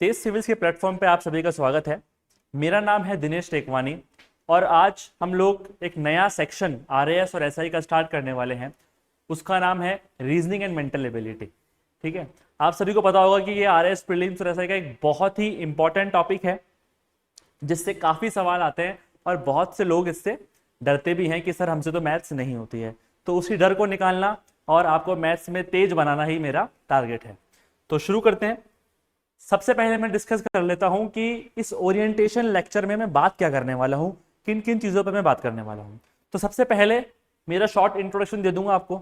तेज civils के platform पे आप सभी का स्वागत है। मेरा नाम है दिनेश टेकवानी और आज हम लोग एक नया सेक्शन आरएएस और एसआई का स्टार्ट करने वाले हैं। उसका नाम है रीजनिंग एंड मेंटल एबिलिटी। ठीक है, आप सभी को पता होगा कि ये आरएएस प्रीलिम्स और एसआई का एक बहुत ही इंपॉर्टेंट टॉपिक है जिससे काफ़ी सवाल आते हैं और बहुत से लोग इससे डरते भी हैं कि सर हमसे तो मैथ्स नहीं होती है। तो उसी डर को निकालना और आपको मैथ्स में तेज बनाना ही मेरा टारगेट है। तो शुरू करते हैं। सबसे पहले मैं डिस्कस कर लेता हूं कि इस ओरिएंटेशन लेक्चर में मैं बात क्या करने वाला हूं, किन किन चीज़ों पर मैं बात करने वाला हूं। तो सबसे पहले मेरा शॉर्ट इंट्रोडक्शन दे दूंगा आपको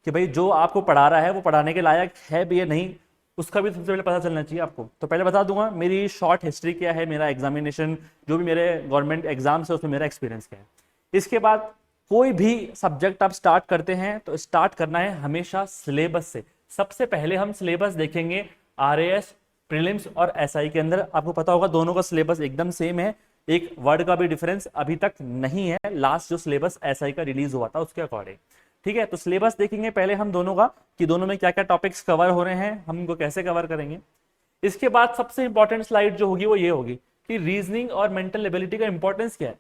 कि भाई जो आपको पढ़ा रहा है वो पढ़ाने के लायक है भी या नहीं, उसका भी सबसे पहले पता चलना चाहिए आपको। तो पहले बता दूंगा मेरी शॉर्ट हिस्ट्री क्या है, मेरा एग्जामिनेशन जो भी मेरे गवर्नमेंट एग्जाम्स है उसमें मेरा एक्सपीरियंस क्या है। इसके बाद कोई भी सब्जेक्ट आप स्टार्ट करते हैं तो स्टार्ट करना है हमेशा सिलेबस से। सबसे पहले हम सिलेबस देखेंगे आरएएस प्रीलिम्स और एसआई के अंदर। आपको पता होगा दोनों का सिलेबस एकदम सेम है, एक वर्ड का भी डिफरेंस अभी तक नहीं है, लास्ट जो सिलेबस एसआई का रिलीज हुआ था उसके अकॉर्डिंग। ठीक है, तो सिलेबस देखेंगे पहले हम दोनों का कि दोनों में क्या क्या टॉपिक्स कवर हो रहे हैं, हम इनको कैसे कवर करेंगे। इसके बाद सबसे इंपॉर्टेंट स्लाइड जो होगी वो ये होगी कि रीजनिंग और मेंटल एबिलिटी का इंपॉर्टेंस क्या है।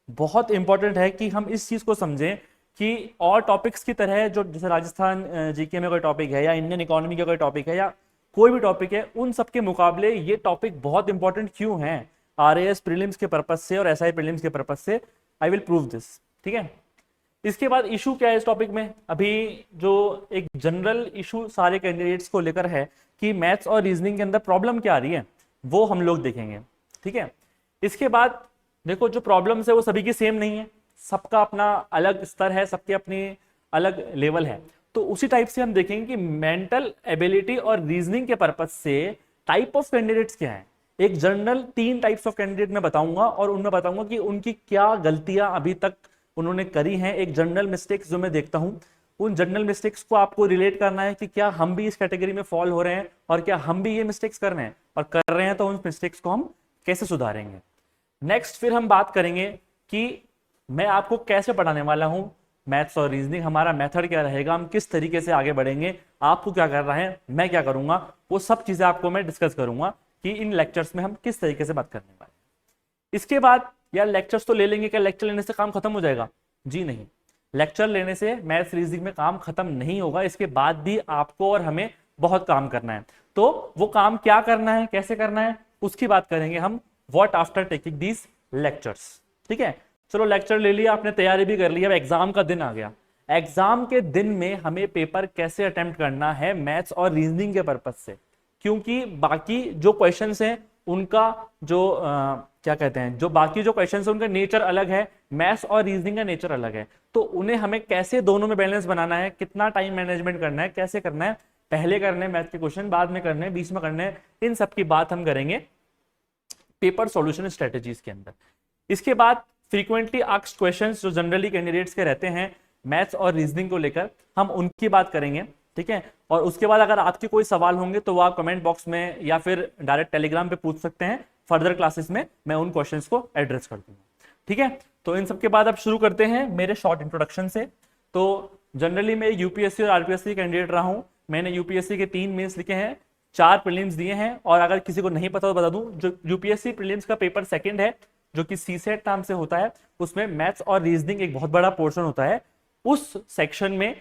बहुत इंपॉर्टेंट है कि हम इस चीज को समझें कि और टॉपिक्स की तरह जो जैसे राजस्थान जीके में कोई टॉपिक है या इंडियन इकोनॉमी का कोई टॉपिक है या कोई भी टॉपिक है, उन सब के मुकाबले ये टॉपिक बहुत इंपॉर्टेंट क्यों है आरएएस प्रीलिम्स के पर्पस से और एसआई प्रीलिम्स के पर्पस से। I will prove this. ठीक है, इसके बाद इशू क्या है इस टॉपिक में, अभी जो एक जनरल इशू सारे कैंडिडेट्स को लेकर है कि मैथ्स और रीजनिंग के अंदर प्रॉब्लम क्या आ रही है वो हम लोग देखेंगे। ठीक है, इसके बाद देखो जो प्रॉब्लम्स है वो सभी की सेम नहीं है, सबका अपना अलग स्तर है, सबके अपनी अलग लेवल है। तो उसी टाइप से हम देखेंगे कि मेंटल एबिलिटी और रीजनिंग के पर्पज से टाइप ऑफ कैंडिडेट्स क्या हैं। एक जनरल 3 टाइप्स ऑफ कैंडिडेट मैं बताऊंगा और उनमें बताऊंगा कि उनकी क्या गलतियां अभी तक उन्होंने करी हैं। एक जनरल मिस्टेक्स जो मैं देखता हूं, उन जनरल मिस्टेक्स को आपको रिलेट करना है कि क्या हम भी इस कैटेगरी में फॉल हो रहे हैं और क्या हम भी ये मिस्टेक्स कर रहे हैं, और कर रहे हैं तो उन मिस्टेक्स को हम कैसे सुधारेंगे। नेक्स्ट फिर हम बात करेंगे कि मैं आपको कैसे पढ़ाने वाला हूं, मैथ्स और रीजनिंग हमारा मेथड क्या रहेगा, हम किस तरीके से आगे बढ़ेंगे, आपको क्या कर रहा है, मैं क्या करूंगा, वो सब चीजें आपको मैं डिस्कस करूंगा कि इन लेक्चर्स में हम किस तरीके से बात करने वाले। इसके बाद यार लेक्चर्स तो ले लेंगे, क्या लेक्चर लेने से काम खत्म हो जाएगा? जी नहीं, लेक्चर लेने से मैथ्स रीजनिंग में काम खत्म नहीं होगा। इसके बाद भी आपको और हमें बहुत काम करना है। तो वो काम क्या करना है, कैसे करना है, उसकी बात करेंगे हम what after taking these lectures. ठीक है, चलो लेक्चर ले लिया आपने, तैयारी भी कर ली, अब एग्जाम का दिन आ गया। एग्जाम के दिन में हमें पेपर कैसे अटेम्प्ट करना है मैथ्स और रीजनिंग के पर्पज से, क्योंकि बाकी जो क्वेश्चंस हैं उनका जो क्या कहते हैं, जो बाकी जो क्वेश्चंस हैं उनका नेचर अलग है, मैथ्स और रीजनिंग का नेचर अलग है। तो उन्हें हमें कैसे दोनों में बैलेंस बनाना है, कितना टाइम मैनेजमेंट करना है, कैसे करना है, पहले करने हैं मैथ के क्वेश्चन, बाद में करने हैं, बीच में करने हैं, इन सब की बात हम करेंगे पेपर सॉल्यूशन स्ट्रेटेजीज के अंदर। इसके बाद फ्रीक्वेंटली आस्क्ड क्वेश्चंस जो जनरली कैंडिडेट्स के रहते हैं मैथ्स और रीजनिंग को लेकर, हम उनकी बात करेंगे। ठीक है, और उसके बाद अगर आपके कोई सवाल होंगे तो वो आप कमेंट बॉक्स में या फिर डायरेक्ट टेलीग्राम पे पूछ सकते हैं, फर्दर क्लासेस में मैं उन क्वेश्चंस को एड्रेस कर दूंगा। ठीक है, तो इन सब के बाद अब शुरू करते हैं मेरे शॉर्ट इंट्रोडक्शन से। तो जनरली मैं यूपीएससी और आरपीएससी कैंडिडेट रहा हूं, मैंने यूपीएससी के 3 मेंस लिखे हैं, 4 प्रीलिम्स दिए हैं, और अगर किसी को नहीं पता तो बता दूं, जो यूपीएससी प्रीलिम्स का पेपर सेकंड है जो कि सीसेट नाम से होता है, उसमें मैथ्स और रीजनिंग एक बहुत बड़ा पोर्शन होता है। उस सेक्शन में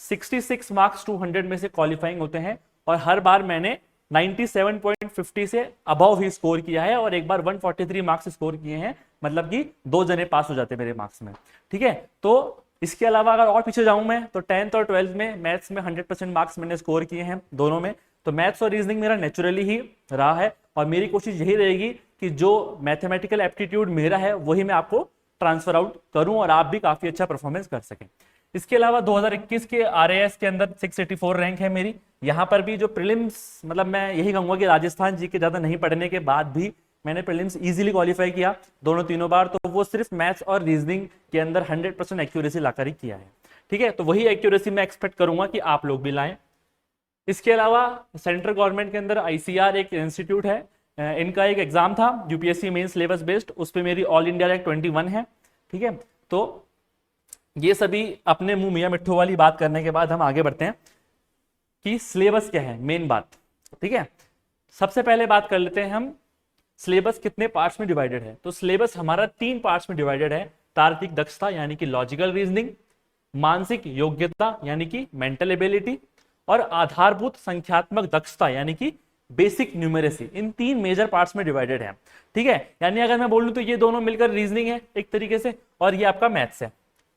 66 मार्क्स 200 में से क्वालिफाइंग होते हैं, और हर बार मैंने 97.50 से अबव ही स्कोर किया है और एक बार 143 मार्क्स स्कोर किए हैं, मतलब कि 2 जने पास हो जाते मेरे मार्क्स में। ठीक है, तो इसके अलावा अगर और पीछे जाऊं मैं तो 10th और 12th में मैथ्स में 100% मार्क्स मैंने स्कोर किए हैं दोनों में। तो मैथ्स और रीजनिंग मेरा नेचुरली ही रहा है, और मेरी कोशिश यही रहेगी कि जो मैथमेटिकल एप्टीट्यूड मेरा है वही मैं आपको ट्रांसफर आउट करूं और आप भी काफी अच्छा परफॉर्मेंस कर सकें। इसके अलावा 2021 के आरएएस के अंदर 684 रैंक है मेरी। यहाँ पर भी जो प्रीलिम्स, मतलब मैं यही कहूंगा कि राजस्थान जी के ज्यादा नहीं पढ़ने के बाद भी मैंने प्रीलिम्स इजीली क्वालिफाई किया दोनों तीनों बार, तो वो सिर्फ मैथ्स और रीजनिंग के अंदर 100% एक्यूरेसी लाकर ही किया है। ठीक है, तो वही एक्यूरेसी मैं एक्सपेक्ट करूंगा कि आप लोग भी लाएं। इसके अलावा सेंट्रल गवर्नमेंट के अंदर आईसीआर एक इंस्टीट्यूट है, इनका एक एग्जाम था यूपीएससी मेन सिलेबस बेस्ड, उस पर मेरी ऑल इंडिया रैंक 21 है। ठीक है, तो ये सभी अपने मुंह मियां मिट्ठू वाली बात करने के बाद हम आगे बढ़ते हैं कि सिलेबस क्या है, मेन बात। ठीक है, सबसे पहले बात कर लेते हैं हम सिलेबस कितने पार्ट्स में डिवाइडेड है। तो सिलेबस हमारा 3 पार्ट्स में डिवाइडेड है। तार्किक दक्षता यानी कि लॉजिकल रीजनिंग, मानसिक योग्यता यानी कि मेंटल एबिलिटी, और आधारभूत संख्यात्मक दक्षता यानी कि बेसिक न्यूमेरेसी। इन 3 मेजर पार्ट्स में डिवाइडेड है। ठीक है, यानी अगर मैं बोलूं तो ये दोनों मिलकर रीजनिंग है एक तरीके से, और ये आपका मैथ्स है।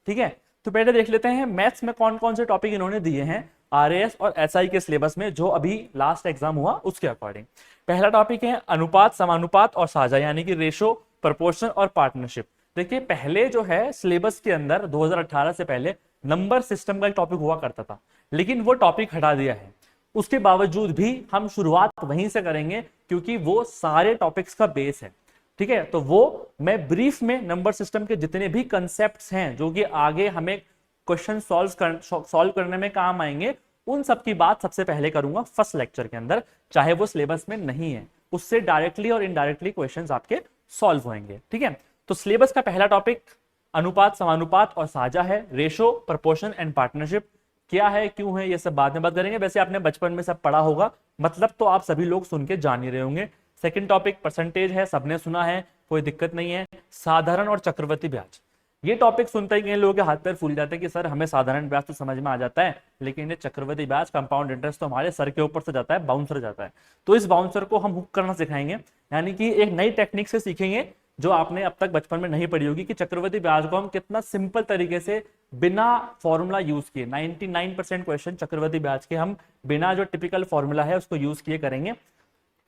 ठीक है, तो पहले देख लेते हैं मैथ्स में कौन कौन से टॉपिक इन्होंने दिए हैं आरएएस और एसआई के सिलेबस में, जो अभी लास्ट एग्जाम हुआ उसके अकॉर्डिंग। पहला टॉपिक है अनुपात, समानुपात और साझा यानी कि रेशो, प्रपोर्शन और पार्टनरशिप। देखिए, पहले जो है सिलेबस के अंदर 2018 से पहले नंबर सिस्टम का एक टॉपिक हुआ करता था, लेकिन वो टॉपिक हटा दिया है। उसके बावजूद भी हम शुरुआत वहीं से करेंगे क्योंकि वो सारे टॉपिक्स का बेस है। ठीक है, तो वो मैं ब्रीफ में नंबर सिस्टम के जितने भी कंसेप्ट्स हैं जो कि आगे हमें क्वेश्चन सॉल्व करने में काम आएंगे, उन सब की बात सबसे पहले करूंगा फर्स्ट लेक्चर के अंदर, चाहे वो सिलेबस में नहीं है। उससे डायरेक्टली और इनडायरेक्टली क्वेश्चंस आपके सॉल्व होंगे। ठीक है, तो सिलेबस का पहला टॉपिक अनुपात, समानुपात और साझा है। रेशो, प्रपोर्शन एंड पार्टनरशिप क्या है, क्यों है, ये सब बाद में बात करेंगे। वैसे आपने बचपन में सब पढ़ा होगा, मतलब तो आप सभी लोग सुन के जान ही रहे होंगे। सेकंड टॉपिक परसेंटेज है, सबने सुना है, कोई दिक्कत नहीं है। साधारण और चक्रवृद्धि ब्याज, ये टॉपिक सुनते ही कई लोगों के हाथ पैर फूल जाते हैं कि सर हमें साधारण ब्याज तो समझ में आ जाता है, लेकिन ये चक्रवृद्धि ब्याज, कंपाउंड इंटरेस्ट तो हमारे सर के ऊपर से जाता है, बाउंसर जाता है। तो इस बाउंसर को हम हुक करना सिखाएंगे, यानी कि एक नई टेक्निक से सीखेंगे जो आपने अब तक बचपन में नहीं पढ़ी होगी, कि चक्रवृद्धि ब्याज को हम कितना सिंपल तरीके से बिना फॉर्मूला यूज किए, 99% क्वेश्चन चक्रवृद्धि ब्याज के हम बिना जो टिपिकल फॉर्मूला है उसको यूज किए करेंगे।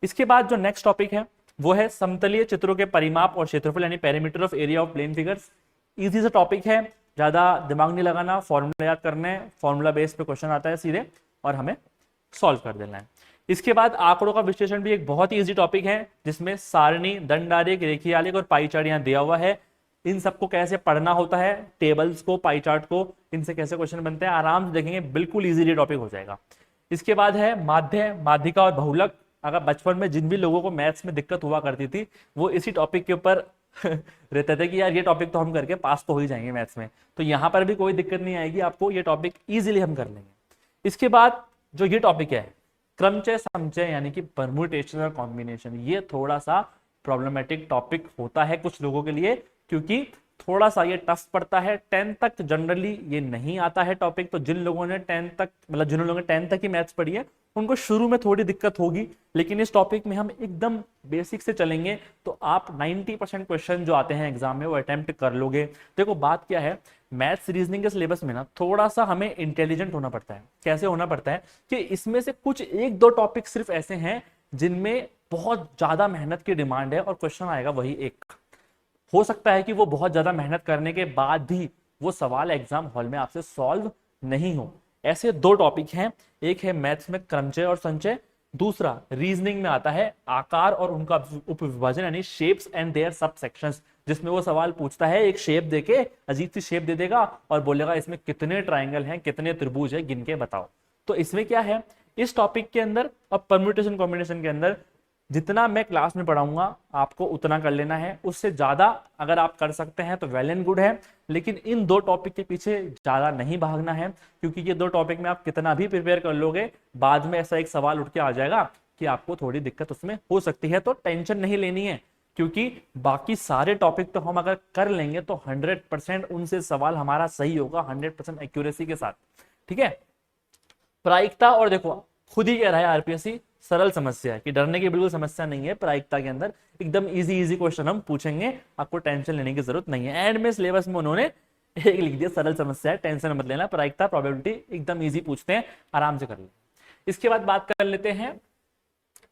इसके बाद जो नेक्स्ट टॉपिक है वो है समतलीय चित्रों के परिमाप और क्षेत्रफल यानी perimeter of area of plane figures. Easy सा टॉपिक है, ज्यादा दिमाग नहीं लगाना, फॉर्मूला याद करने, फॉर्मूला बेस पे क्वेश्चन आता है सीधे और हमें सॉल्व कर देना है। इसके बाद आंकड़ों का विश्लेषण भी एक बहुत ही इजी टॉपिक है, जिसमें सारणी, दंड आरेख, रेखीय आलेख और पाई चार्ट यहाँ दिया हुआ है। इन सबको कैसे पढ़ना होता है, टेबल्स को, पाई चार्ट को, इनसे कैसे क्वेश्चन बनते हैं, आराम से देखेंगे, बिल्कुल इजीली टॉपिक हो जाएगा। इसके बाद है माध्य, माध्यिका और बहुलक। अगर बचपन में जिन भी लोगों को मैथ्स में दिक्कत हुआ करती थी वो इसी टॉपिक के ऊपर रहते थे कि यार ये टॉपिक तो हम करके पास तो हो ही जाएंगे मैथ्स में, तो यहाँ पर भी कोई दिक्कत नहीं आएगी आपको, ये टॉपिक इजीली हम कर लेंगे। इसके बाद जो ये टॉपिक है क्रमचय समचय यानी कि परम्यूटेशन और कॉम्बिनेशन, ये थोड़ा सा प्रॉब्लमेटिक टॉपिक होता है कुछ लोगों के लिए, क्योंकि थोड़ा सा ये टफ पड़ता है। 10 तक जनरली ये नहीं आता है टॉपिक, तो जिन लोगों ने 10 तक, मतलब जिन लोगों ने 10 तक ही मैथ्स पढ़ी है उनको शुरू में थोड़ी दिक्कत होगी, लेकिन इस टॉपिक में हम एकदम बेसिक से चलेंगे तो आप 90% क्वेश्चन जो आते हैं एग्जाम में वो अटेम्प्ट कर लोगे। देखो बात क्या है, मैथ्स रीजनिंग के सिलेबस में ना थोड़ा सा हमें इंटेलिजेंट होना पड़ता है। कैसे होना पड़ता है कि इसमें से कुछ 1-2 टॉपिक सिर्फ ऐसे हैं जिनमें बहुत ज्यादा मेहनत की डिमांड है और क्वेश्चन आएगा वही एक। हो सकता है कि वो बहुत ज्यादा मेहनत करने के बाद भी वो सवाल एग्जाम हॉल में आपसे सॉल्व नहीं हो। ऐसे 2 टॉपिक हैं, एक है मैथ्स में क्रमचय और संचय, दूसरा रीजनिंग में आता है आकार और उनका उपविभाजन यानी शेप्स एंड देयर सब सेक्शंस, जिसमें वो सवाल पूछता है, एक शेप देके अजीब सी शेप दे देगा और बोलेगा इसमें कितने ट्राइंगल हैं, कितने त्रिभुज है, गिन के बताओ। तो इसमें क्या है, इस टॉपिक के अंदर और परम्यूटेशन कॉम्बिनेशन के अंदर जितना मैं क्लास में पढ़ाऊंगा आपको उतना कर लेना है, उससे ज्यादा अगर आप कर सकते हैं तो वेल एंड गुड है, लेकिन इन 2 टॉपिक के पीछे ज्यादा नहीं भागना है, क्योंकि ये 2 टॉपिक में आप कितना भी प्रिपेयर कर लोगे बाद में ऐसा एक सवाल उठ के आ जाएगा कि आपको थोड़ी दिक्कत उसमें हो सकती है। तो टेंशन नहीं लेनी है, क्योंकि बाकी सारे टॉपिक तो हम अगर कर लेंगे तो 100% उनसे सवाल हमारा सही होगा, 100% एक्यूरेसी के साथ। ठीक है, प्रायिकता, और देखो खुद ही कह रहा है आरपीएससी, सरल समस्या है कि डरने की बिल्कुल समस्या नहीं है। प्रायिकता के अंदर एकदम इजी क्वेश्चन हम पूछेंगे, आपको टेंशन लेने की जरूरत नहीं है। एंड में सिलेबस में उन्होंने एक लिख दिया सरल समस्या है, टेंशन मत लेना, प्रायिकता प्रोबेबिलिटी एकदम इजी पूछते हैं, आराम से कर ले। इसके बाद बात कर लेते हैं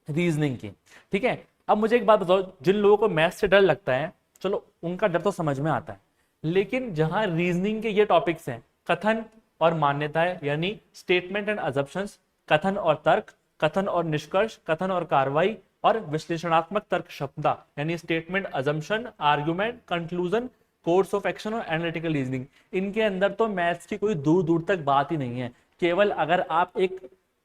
रीजनिंग की। ठीक है, अब मुझे एक बात बताओ, जिन लोगों को मैथ से डर लगता है, चलो उनका डर तो समझ में आता है, लेकिन जहां रीजनिंग के ये टॉपिक्स हैं, कथन और मान्यताएं यानी स्टेटमेंट एंड अजम्पशंस, कथन और तर्क, कथन और निष्कर्ष, कथन और कार्रवाई, और विश्लेषणात्मक तर्क क्षमता यानी statement, assumption, argument, conclusion, course of action और एनालिटिकल रीजनिंग, इनके अंदर तो मैथ्स की कोई दूर दूर तक बात ही नहीं है। केवल अगर आप एक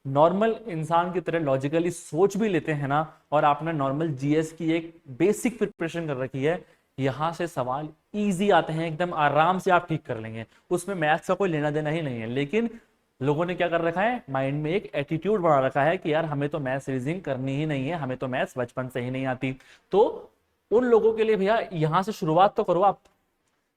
नॉर्मल इंसान की तरह लॉजिकली सोच भी लेते हैं ना, और आपने नॉर्मल जीएस की एक बेसिक प्रिपरेशन कर रखी है, यहां से सवाल इजी आते हैं, एकदम आराम से आप ठीक कर लेंगे, उसमें मैथ्स का कोई लेना देना ही नहीं है। लेकिन लोगों ने क्या कर रखा है, माइंड में एक एटीट्यूड बना रखा है कि यार हमें तो मैथ्स रीजनिंग करनी ही नहीं है, हमें तो मैथ्स बचपन से ही नहीं आती। तो उन लोगों के लिए भैया यहां से शुरुआत तो करो आप,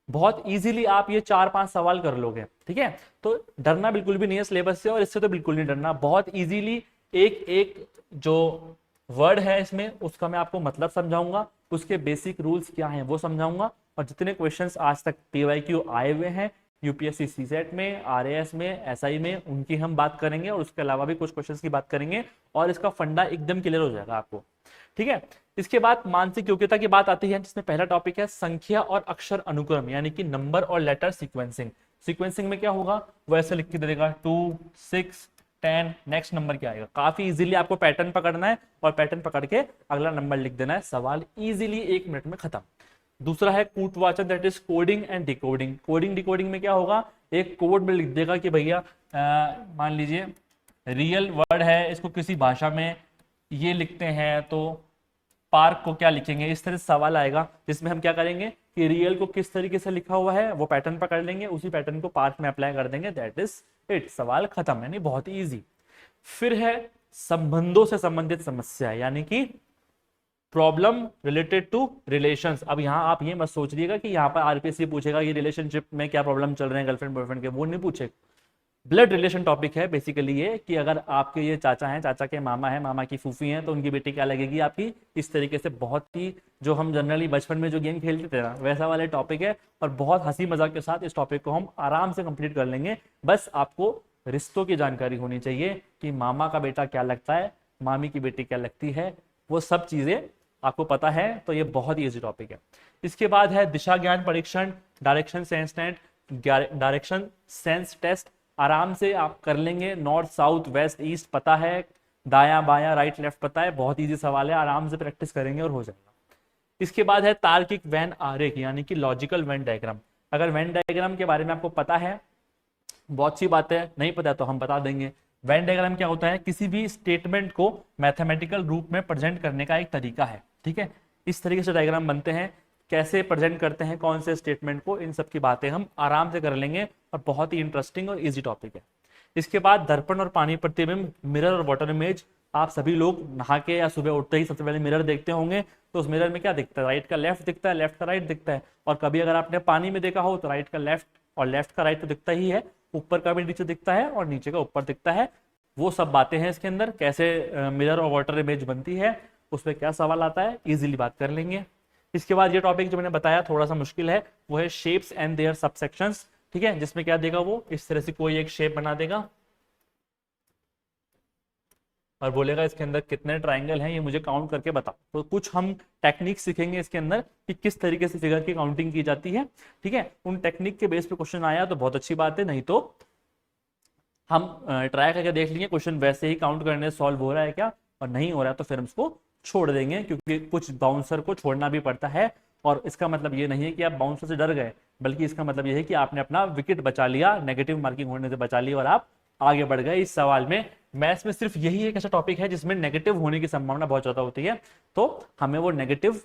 बहुत इजीली आप ये 4-5 सवाल कर लोगे, ठीक है। तो डरना बिल्कुल भी नहीं है सिलेबस से, और इससे तो बिल्कुल नहीं डरना। बहुत इजीली एक एक जो वर्ड है इसमें उसका मैं आपको मतलब समझाऊंगा, उसके बेसिक रूल्स क्या हैं वो समझाऊंगा, और जितने क्वेश्चंस आज तक पीवाईक्यू आए हुए हैं यूपीएससी सीसेट में, आरएएस में, एसआई में, उनकी हम बात करेंगे, और उसके अलावा भी कुछ क्वेश्चंस की बात करेंगे, और इसका फंडा एकदम क्लियर हो जाएगा आपको, ठीक है। इसके बाद मानसिक योग्यता की बात आती है, जिसमें पहला टॉपिक है संख्या और अक्षर अनुक्रम, यानी कि नंबर और लेटर सीक्वेंसिंग। सीक्वेंसिंग में क्या होगा, वो ऐसे लिख के दे देगा 2, 6, 10, नेक्स्ट नंबर क्या आएगा। काफी इजीली आपको पैटर्न पकड़ना है, और पैटर्न पकड़ के अगला नंबर लिख देना है, सवाल इजीली 1 मिनट में खत्म। दूसरा है कूटवाचन, that is coding and decoding. Coding decoding में क्या होगा, एक कोड में लिख देगा कि भैया मान लीजिए रियल वर्ड है, इसको किसी भाषा में ये लिखते हैं तो पार्क को क्या लिखेंगे, इस तरह से सवाल आएगा, जिसमें हम क्या करेंगे कि रियल को किस तरीके से लिखा हुआ है वो पैटर्न पकड़ लेंगे, उसी पैटर्न को पार्क में अप्लाई कर देंगे, दैट इज इट, सवाल खत्म, यानी बहुत इजी। फिर है संबंधों से संबंधित समस्या, यानी कि प्रॉब्लम रिलेटेड टू रिलेशंस। अब यहां आप ये मत सोचिएगा कि यहाँ पर आरपीएससी पूछेगा कि रिलेशनशिप में क्या प्रॉब्लम चल रहे हैं गर्लफ्रेंड बॉयफ्रेंड के, वो नहीं पूछेगा। ब्लड रिलेशन टॉपिक है बेसिकली ये, कि अगर आपके ये चाचा हैं, चाचा के मामा है, मामा की फूफी हैं, तो उनकी बेटी क्या लगेगी आपकी, इस तरीके से बहुत ही जो हम जनरली बचपन में जो गेम खेलते थे ना वैसा वाले टॉपिक है, और बहुत हंसी मजाक के साथ इस टॉपिक को हम आराम से कंप्लीट कर लेंगे। बस आपको रिश्तों की जानकारी होनी चाहिए कि मामा का बेटा क्या लगता है, मामी की बेटी क्या लगती है, वो सब चीजें आपको पता है, तो ये बहुत ही ईजी टॉपिक है। इसके बाद है दिशा ज्ञान परीक्षण, direction sense test, direction sense test, आराम से आप कर लेंगे, नॉर्थ साउथ वेस्ट ईस्ट पता है, दाया बाया राइट लेफ्ट पता है, बहुत इजी सवाल है, आराम से प्रैक्टिस करेंगे और हो जाएगा। इसके बाद है तार्किक वेन आरेख, यानी कि लॉजिकल वेन डायग्राम। अगर वेन डायग्राम के बारे में आपको पता है, बहुत सी बातें नहीं पता तो हम बता देंगे। वेन डायग्राम क्या होता है, किसी भी स्टेटमेंट को मैथमेटिकल रूप में प्रेजेंट करने का एक तरीका है, ठीक है। इस तरीके से डायग्राम बनते हैं, कैसे प्रेजेंट करते हैं कौन से स्टेटमेंट को, इन सब की बातें हम आराम से कर लेंगे, और बहुत ही इंटरेस्टिंग और इजी टॉपिक है। इसके बाद दर्पण और पानी प्रतिबिंब, मिरर और वाटर इमेज। आप सभी लोग नहा के या सुबह उठते ही सबसे पहले मिरर देखते होंगे, तो उस मिरर में क्या दिखता है, राइट का लेफ्ट दिखता है, लेफ्ट का राइट दिखता है। और कभी अगर आपने पानी में देखा हो तो राइट का लेफ्ट और लेफ्ट का राइट तो दिखता ही है, ऊपर का भी नीचे दिखता है और नीचे का ऊपर दिखता है। वो सब बातें हैं इसके अंदर, कैसे मिरर और वाटर इमेज बनती है, उसमें क्या सवाल आता है, इजीली बात कर लेंगे। इसके बाद ये टॉपिक जो मैंने बताया थोड़ा सा मुश्किल है, वो है शेप्स एंड देयर सबसेक्शंस, ठीक है। जिसमें क्या देगा, वो इस तरह से कोई एक शेप बना देगा और बोलेगा इसके अंदर कितने ट्राइंगल हैं, ये मुझे काउंट करके बताओ। तो कुछ हम टेक्निक सीखेंगे इसके अंदर कि किस तरीके से फिगर की काउंटिंग की जाती है, ठीक है। उन टेक्निक के बेस पे क्वेश्चन आया तो बहुत अच्छी बात है, नहीं तो हम ट्राई करके देख लेंगे क्वेश्चन वैसे ही काउंट करने सॉल्व हो रहा है क्या, और नहीं हो रहा है तो फिर हम उसको छोड़ देंगे, क्योंकि कुछ बाउंसर को छोड़ना भी पड़ता है। और इसका मतलब ये नहीं है कि आप बाउंसर से डर गए, बल्कि इसका मतलब ये है कि आपने अपना विकेट बचा लिया, नेगेटिव मार्किंग होने से बचा ली, और आप आगे बढ़ गए इस सवाल में। मैथ्स में सिर्फ यही एक ऐसा टॉपिक है जिसमें नेगेटिव होने की संभावना बहुत ज्यादा होती है, तो हमें वो नेगेटिव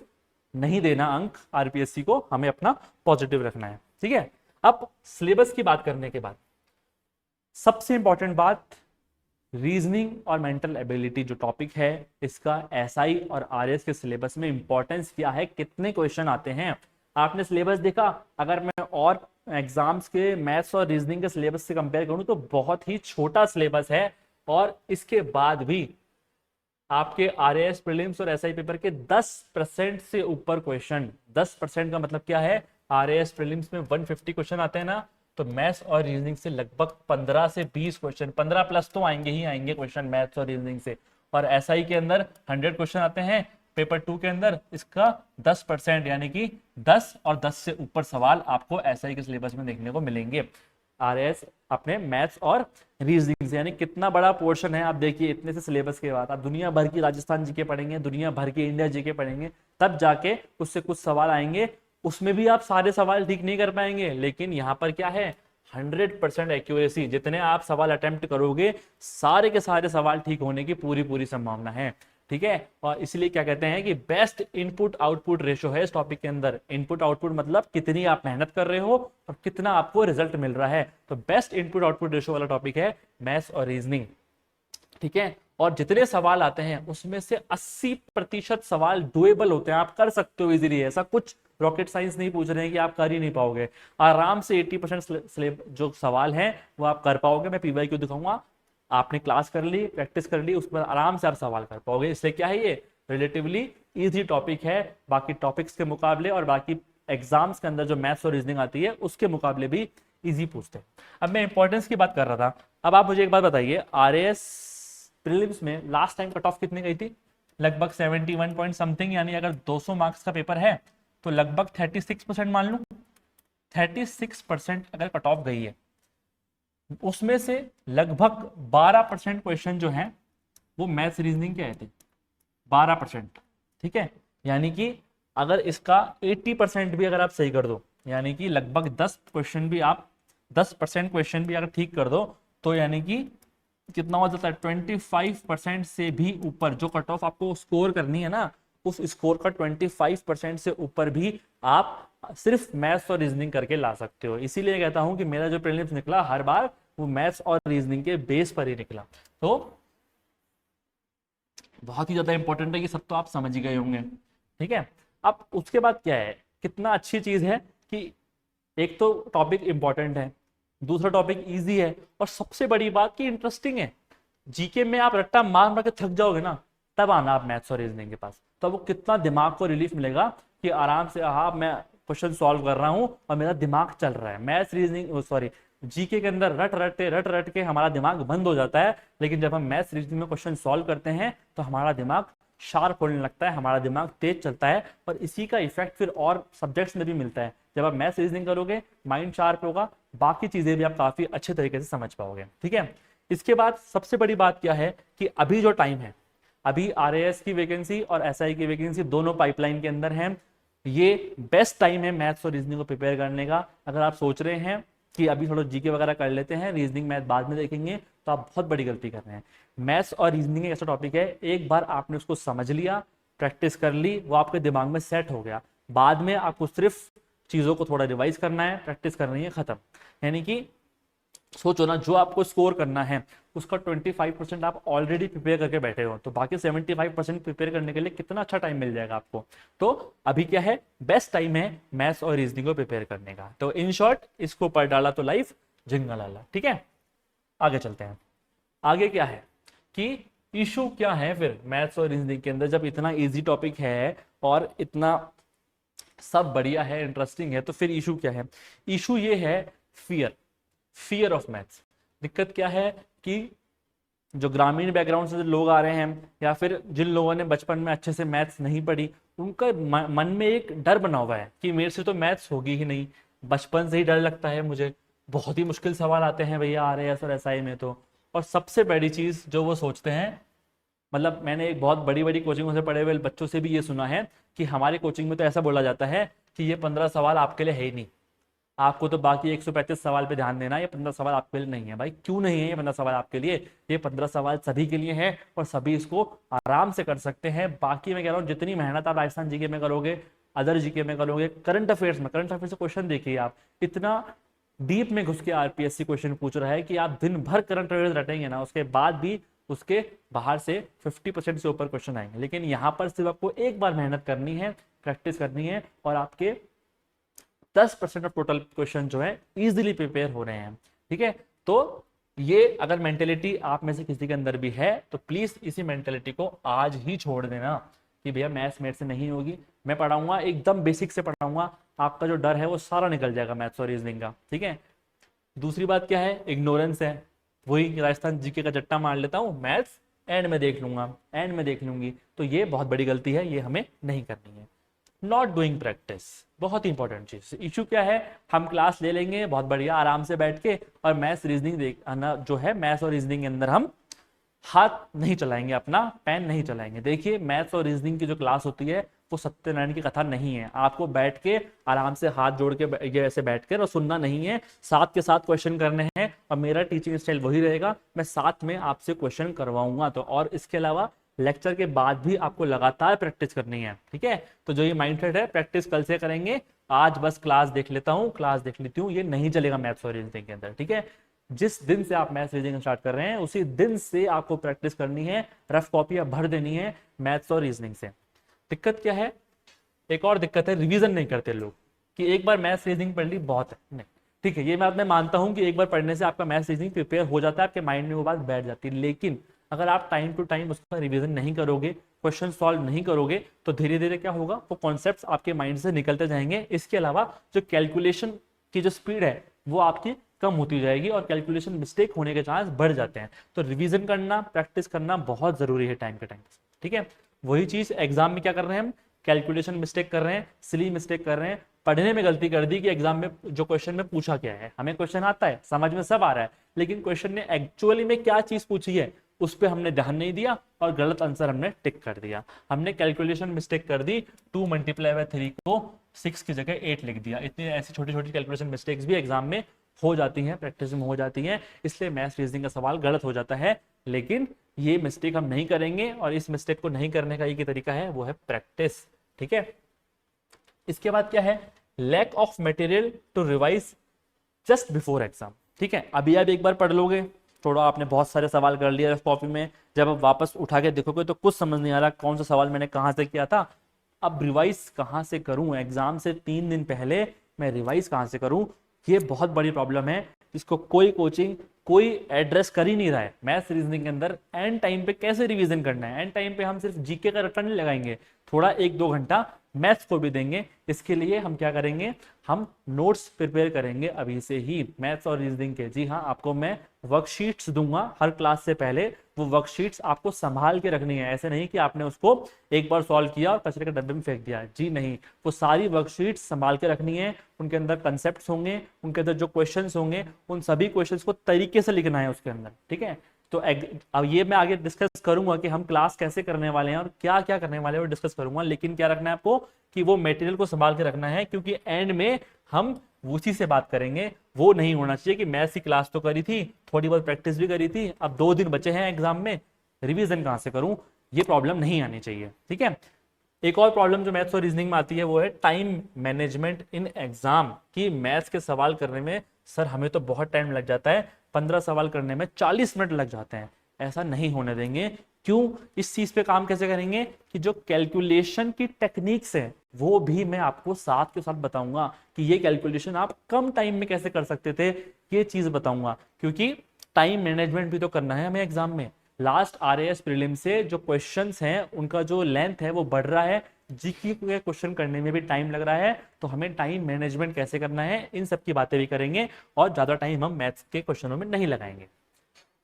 नहीं देना अंक आरपीएससी को, हमें अपना पॉजिटिव रखना है, ठीक है। अब सिलेबस की बात करने के बाद सबसे इंपॉर्टेंट बात, रीजनिंग और मेंटल एबिलिटी जो टॉपिक है, इसका एसआई और आरएस के सिलेबस में इंपॉर्टेंस क्या है, कितने क्वेश्चन आते हैं। आपने सिलेबस देखा, अगर मैं और एग्जाम्स के मैथ्स और रीजनिंग के सिलेबस से कंपेयर करूं तो बहुत ही छोटा सिलेबस है, और इसके बाद भी आपके आरएएस प्रीलिम्स और एसआई पेपर के 10% से ऊपर क्वेश्चन, 10% का मतलब क्या है, आरएएस प्रीलिम्स में 150 क्वेश्चन आते हैं ना, तो मैथ्स और रीजनिंग से लगभग 15 से 20 क्वेश्चन, 15 प्लस तो आएंगे ही आएंगे क्वेश्चन मैथ्स और रीजनिंग से। और एसआई के अंदर 100 क्वेश्चन आते हैं, पेपर 2 के अंदर इसका 10%, यानी कि 10 और 10 से ऊपर सवाल आपको एसआई के सिलेबस में देखने को मिलेंगे आरएएस अपने मैथ्स और रीजनिंग से। यानी कितना बड़ा पोर्शन है, आप देखिए इतने से सिलेबस के बाद आप दुनिया भर की राजस्थान जीके पढ़ेंगे, दुनिया भर की इंडिया जीके पढ़ेंगे, तब जाके उससे कुछ सवाल आएंगे। उसमें भी आप सारे सवाल ठीक नहीं कर पाएंगे, लेकिन यहाँ पर क्या है, 100% एक्यूरेसी, जितने आप सवाल अटेम्प्ट करोगे सारे के सारे सवाल ठीक होने की पूरी पूरी संभावना है, ठीक है। और इसलिए क्या कहते हैं कि बेस्ट इनपुट आउटपुट रेशो है इस टॉपिक के अंदर। इनपुट आउटपुट मतलब कितनी आप मेहनत कर रहे हो और कितना आपको रिजल्ट मिल रहा है। तो बेस्ट इनपुट आउटपुट रेशो वाला टॉपिक है मैथ्स और रीजनिंग, ठीक है। और जितने सवाल आते हैं उसमें से 80% सवाल डुएबल होते हैं, आप कर सकते हो इजीली। ऐसा कुछ रॉकेट साइंस नहीं पूछ रहे हैं कि आप कर ही नहीं पाओगे। आराम से 80% जो सवाल हैं वो आप कर पाओगे। मैं पीवाई क्यों दिखाऊंगा, आपने क्लास कर ली, प्रैक्टिस कर ली, उस पर आराम से आप सवाल कर पाओगे। इसलिए क्या है, ये रिलेटिवली इजी टॉपिक है बाकी टॉपिक्स के मुकाबले, और बाकी एग्जाम्स के अंदर जो मैथ्स और रीजनिंग आती है उसके मुकाबले भी इजी पूछते हैं। अब मैं इंपॉर्टेंस की बात कर रहा था। अब आप मुझे एक बात बताइए, आरएएस प्रीलिम्स में लास्ट टाइम कट ऑफ कितनी गई थी? लगभग 71 पॉइंट समथिंग, यानी अगर 200 मार्क्स का पेपर है तो लगभग 36% मान लूं। 36% अगर कट ऑफ गई है, उसमें से लगभग 12% क्वेश्चन जो है वो मैथ्स रीजनिंग के आए थे। 12%, ठीक है। यानी कि अगर इसका 80% भी अगर आप सही कर दो, यानी कि लगभग 10% क्वेश्चन भी अगर ठीक कर दो, तो यानी कि कितना हो जाता है, 25% से भी ऊपर जो कट ऑफ आपको स्कोर करनी है ना, उस स्कोर का 25% से ऊपर भी आप सिर्फ मैथ्स और रीजनिंग करके ला सकते हो। इसीलिए कहता हूं कि मेरा जो प्रीलिम्स निकला हर बार वो मैथ्स और रीजनिंग के बेस पर ही निकला। तो बहुत ही ज्यादा इंपॉर्टेंट है, ये सब तो आप समझ ही गए होंगे, ठीक है। अब उसके बाद क्या है, कितना अच्छी चीज है कि एक तो टॉपिक इंपॉर्टेंट है, दूसरा टॉपिक इजी है, और सबसे बड़ी बात कि इंटरेस्टिंग है। जीके में आप रट्टा मार मार के थक जाओगे ना, तब आना आप मैथ्स और रीजनिंग के पास, तो वो कितना दिमाग को रिलीफ मिलेगा कि आराम से हाँ मैं क्वेश्चन सॉल्व कर रहा हूं और मेरा दिमाग चल रहा है। मैथ्स रीजनिंग सॉरी जीके के अंदर रट रट के हमारा दिमाग बंद हो जाता है, लेकिन जब हम मैथ्स रीजनिंग में क्वेश्चन सॉल्व करते हैं तो हमारा दिमाग शार्प होने लगता है, हमारा दिमाग तेज चलता है, और इसी का इफेक्ट फिर और सब्जेक्ट्स में भी मिलता है। जब आप मैथ्स रीजनिंग करोगे माइंड शार्प होगा, बाकी चीजें भी आप काफी अच्छे तरीके से समझ पाओगे, ठीक है। इसके बाद सबसे बड़ी बात क्या है कि अभी जो टाइम है, अभी आरएएस की वैकेंसी और एसआई की वैकेंसी दोनों पाइपलाइन के अंदर है। ये बेस्ट टाइम है मैथ्स और रीजनिंग को प्रिपेयर करने का। अगर आप सोच रहे हैं कि अभी थोड़ा जीके वगैरह कर लेते हैं, रीजनिंग मैथ बाद में देखेंगे, तो आप बहुत बड़ी गलती कर रहे हैं। मैथ्स और रीजनिंग एक ऐसा टॉपिक है, एक बार आपने उसको समझ लिया, प्रैक्टिस कर ली, वो आपके दिमाग में सेट हो गया, बाद में आपको सिर्फ चीजों को थोड़ा रिवाइज करना है, प्रैक्टिस करनी है, खत्म। यानी कि सोचो ना, जो आपको स्कोर करना है उसका 25% आप ऑलरेडी प्रिपेयर करके बैठे हो, तो बाकी 75% प्रिपेयर करने के लिए कितना अच्छा टाइम मिल जाएगा आपको। तो अभी क्या है, बेस्ट टाइम है मैथ्स और रीजनिंग को प्रिपेयर करने का। तो इन शॉर्ट, इसको पढ़ डाला तो लाइफ जिंगा लाला, ठीक है। आगे चलते हैं। आगे क्या है कि इशू क्या है फिर मैथ्स और रीजनिंग के अंदर, जब इतना इजी टॉपिक है और इतना सब बढ़िया है, इंटरेस्टिंग है, तो फिर इशू क्या है? इशू ये है फियर ऑफ मैथ्स। दिक्कत क्या है कि जो ग्रामीण बैकग्राउंड से जो लोग आ रहे हैं, या फिर जिन लोगों ने बचपन में अच्छे से मैथ्स नहीं पढ़ी, उनका मन में एक डर बना हुआ है कि मेरे से तो मैथ्स होगी ही नहीं, बचपन से ही डर लगता है मुझे, बहुत ही मुश्किल सवाल आते हैं भैया आरएएस और एसआई में तो। और सबसे बड़ी चीज जो वो सोचते हैं, मतलब मैंने एक बहुत बड़ी बड़ी कोचिंगों से पढ़े हुए बच्चों से भी ये सुना है कि हमारी कोचिंग में तो ऐसा बोला जाता है कि ये 15 सवाल आपके लिए है ही नहीं, आपको तो बाकी 135 सवाल पे ध्यान देना है, ये 15 सवाल आपके लिए नहीं है। भाई क्यों नहीं है ये 15 सवाल आपके लिए? ये 15 सवाल सभी के लिए है और सभी इसको आराम से कर सकते हैं। बाकी मैं कह रहा हूँ जितनी मेहनत आप राजस्थान जीके में करोगे, अदर जीके में करोगे, करंट अफेयर्स से क्वेश्चन देखिए आप, इतना डीप में घुस के आरपीएससी क्वेश्चन पूछ रहा है कि आप दिन भर करंट अफेयर्स रटेंगे ना, उसके बाद भी उसके बाहर से 50% से ऊपर क्वेश्चन आएंगे। लेकिन यहाँ पर सिर्फ आपको एक बार मेहनत करनी है, प्रैक्टिस करनी है, और आपके 10% ऑफ टोटल क्वेश्चन जो है इजीली प्रिपेयर हो रहे हैं, ठीक है। तो ये अगर मेंटेलिटी आप में से किसी के अंदर भी है तो प्लीज इसी मेंटेलिटी को आज ही छोड़ देना कि भैया मैथ्स मेरे से नहीं होगी। मैं पढ़ाऊंगा, एकदम बेसिक से पढ़ाऊंगा, आपका जो डर है वो सारा निकल जाएगा मैथ्स और रीजनिंग का, ठीक है। दूसरी बात क्या है, इग्नोरेंस है। वही राजस्थान जीके का जट्टा मार लेता हूँ, मैथ्स एंड में देख लूंगा, एंड में देख लूंगी, तो ये बहुत बड़ी गलती है, ये हमें नहीं करनी है। नॉट डूइंग प्रैक्टिस, बहुत इंपॉर्टेंट चीज। इशू क्या है, हम क्लास ले लेंगे बहुत बढ़िया आराम से बैठ के, और मैथ्स रीजनिंग देख जो है, मैथ्स और रीजनिंग के अंदर हम हाथ नहीं चलाएंगे, अपना पेन नहीं चलाएंगे। देखिए मैथ्स और रीजनिंग की जो क्लास होती है वो सत्यनारायण की कथा नहीं है। आपको बैठ के आराम से हाथ जोड़ के ये ऐसे बैठ कर और सुनना नहीं है, साथ के साथ क्वेश्चन करने हैं, और मेरा टीचिंग स्टाइल वही रहेगा, मैं साथ में आपसे क्वेश्चन करवाऊंगा। तो और इसके अलावा लेक्चर के बाद भी आपको लगातार प्रैक्टिस करनी है, ठीक है। तो जो ये माइंडसेट है, प्रैक्टिस कल से करेंगे, आज बस क्लास देख लेता हूँ, क्लास देख लेती हूँ, ये नहीं चलेगा मैथ्स और रीजनिंग के अंदर, ठीक है। जिस दिन से आप मैथ्स रीजनिंग स्टार्ट कर रहे हैं उसी दिन से आपको प्रैक्टिस करनी है, रफ कॉपियां भर देनी है मैथ्स और रीजनिंग से। दिक्कत क्या है, एक और दिक्कत है, रिवीजन नहीं करते लोग, कि एक बार मैथ्स रीजनिंग पढ़ ली बहुत है, नहीं, ठीक है, ये मैं मानता हूं कि एक बार पढ़ने से आपका मैथ्स रीजनिंग प्रिपेयर हो जाता है, आपके माइंड में वो बात बैठ जाती है, लेकिन अगर आप टाइम टू टाइम उसका रिवीजन नहीं करोगे, क्वेश्चन सॉल्व नहीं करोगे, तो धीरे धीरे क्या होगा, वो कॉन्सेप्ट्स आपके माइंड से निकलते जाएंगे। इसके अलावा जो कैलकुलेशन की जो स्पीड है वो आपकी कम होती जाएगी और कैलकुलेशन मिस्टेक होने के चांस बढ़ जाते हैं। तो रिवीजन करना, प्रैक्टिस करना बहुत जरूरी है टाइम के टाइम, ठीक है। वही चीज एग्जाम में क्या कर रहे हैं हम, कैलकुलेशन मिस्टेक कर रहे हैं, सिली मिस्टेक कर रहे हैं, पढ़ने में गलती कर दी कि एग्जाम में जो क्वेश्चन में पूछा क्या है, हमें क्वेश्चन आता है, समझ में सब आ रहा है, लेकिन क्वेश्चन ने एक्चुअली में क्या चीज पूछी है उस पर हमने ध्यान नहीं दिया और गलत आंसर हमने टिक कर दिया। हमने कैलकुलेशन मिस्टेक कर दी, 2 मल्टीप्लाई बाय 3 को 6 की जगह 8 लिख दिया। इतनी ऐसी छोटी छोटी कैलकुलेशन मिस्टेक्स भी एग्जाम में हो जाती हैं, प्रैक्टिस में हो जाती हैं, इसलिए मैथ्स रीजनिंग का सवाल गलत हो जाता है। लेकिन ये मिस्टेक हम नहीं करेंगे और इस मिस्टेक को नहीं करने का एक ही तरीका है, वो है प्रैक्टिस, ठीक है। इसके बाद क्या है, lack of material to revise just before exam, ठीक है। अभी आप एक बार पढ़ लोगे, थोड़ा आपने बहुत सारे सवाल कर लिया कॉपी में, जब आप वापस उठा के देखोगे तो कुछ समझ नहीं आ रहा कौन सा सवाल मैंने कहां से किया था, अब रिवाइज कहां से करूं, एग्जाम से 3 दिन पहले मैं रिवाइज कहां से करूं, ये बहुत बड़ी प्रॉब्लम है, जिसको कोई कोचिंग कोई एड्रेस कर ही नहीं रहा है। मैथ्स रीजनिंग के अंदर एंड टाइम पे कैसे रिवीजन करना है, एंड टाइम पे हम सिर्फ जीके का रट्टा नहीं लगाएंगे, थोड़ा 1-2 घंटा मैथ्स को भी देंगे। इसके लिए हम क्या करेंगे, हम नोट्स प्रिपेयर करेंगे अभी से ही मैथ्स और रीजनिंग के। जी हाँ, आपको मैं वर्कशीट्स दूंगा हर क्लास से पहले, वो वर्कशीट्स आपको संभाल के रखनी है, ऐसे नहीं कि आपने उसको एक बार सॉल्व किया और कचरे के डब्बे में फेंक दिया, जी नहीं, वो सारी वर्कशीट्स संभाल के रखनी है, उनके अंदर कंसेप्ट होंगे, उनके अंदर जो क्वेश्चन होंगे उन सभी क्वेश्चन को तरीके से लिखना है उसके अंदर, ठीक है। तो अब ये मैं आगे डिस्कस करूंगा कि हम क्लास कैसे करने वाले हैं और क्या क्या करने वाले हैं वो डिस्कस करूंगा, लेकिन क्या रखना है आपको कि वो मटेरियल को संभाल के रखना है, क्योंकि एंड में हम उसी से बात करेंगे। वो नहीं होना चाहिए कि मैथ्स की क्लास तो करी थी, थोड़ी बहुत प्रैक्टिस भी करी थी, अब 2 दिन बचे हैं एग्जाम में, रिवीजन कहां से करूं, ये प्रॉब्लम नहीं आनी चाहिए, ठीक है। एक और प्रॉब्लम जो मैथ्स और रीजनिंग में आती है वो है टाइम मैनेजमेंट इन एग्जाम, कि मैथ्स के सवाल करने में सर हमें तो बहुत टाइम लग जाता है, 15 सवाल करने में 40 मिनट लग जाते हैं, ऐसा नहीं होने देंगे। क्यों, इस चीज पे काम कैसे करेंगे कि जो कैलकुलेशन की टेक्निक्स है वो भी मैं आपको साथ के साथ बताऊंगा कि ये कैलकुलेशन आप कम टाइम में कैसे कर सकते थे, ये चीज बताऊंगा, क्योंकि टाइम मैनेजमेंट भी तो करना है हमें एग्जाम में। लास्ट आरएएस प्रीलिम से जो क्वेश्चंस हैं उनका जो लेंथ है वो बढ़ रहा है, जीके के क्वेश्चन करने में भी टाइम लग रहा है, तो हमें टाइम मैनेजमेंट कैसे करना है इन सब की बातें भी करेंगे और ज्यादा टाइम हम मैथ्स के क्वेश्चनों में नहीं लगाएंगे।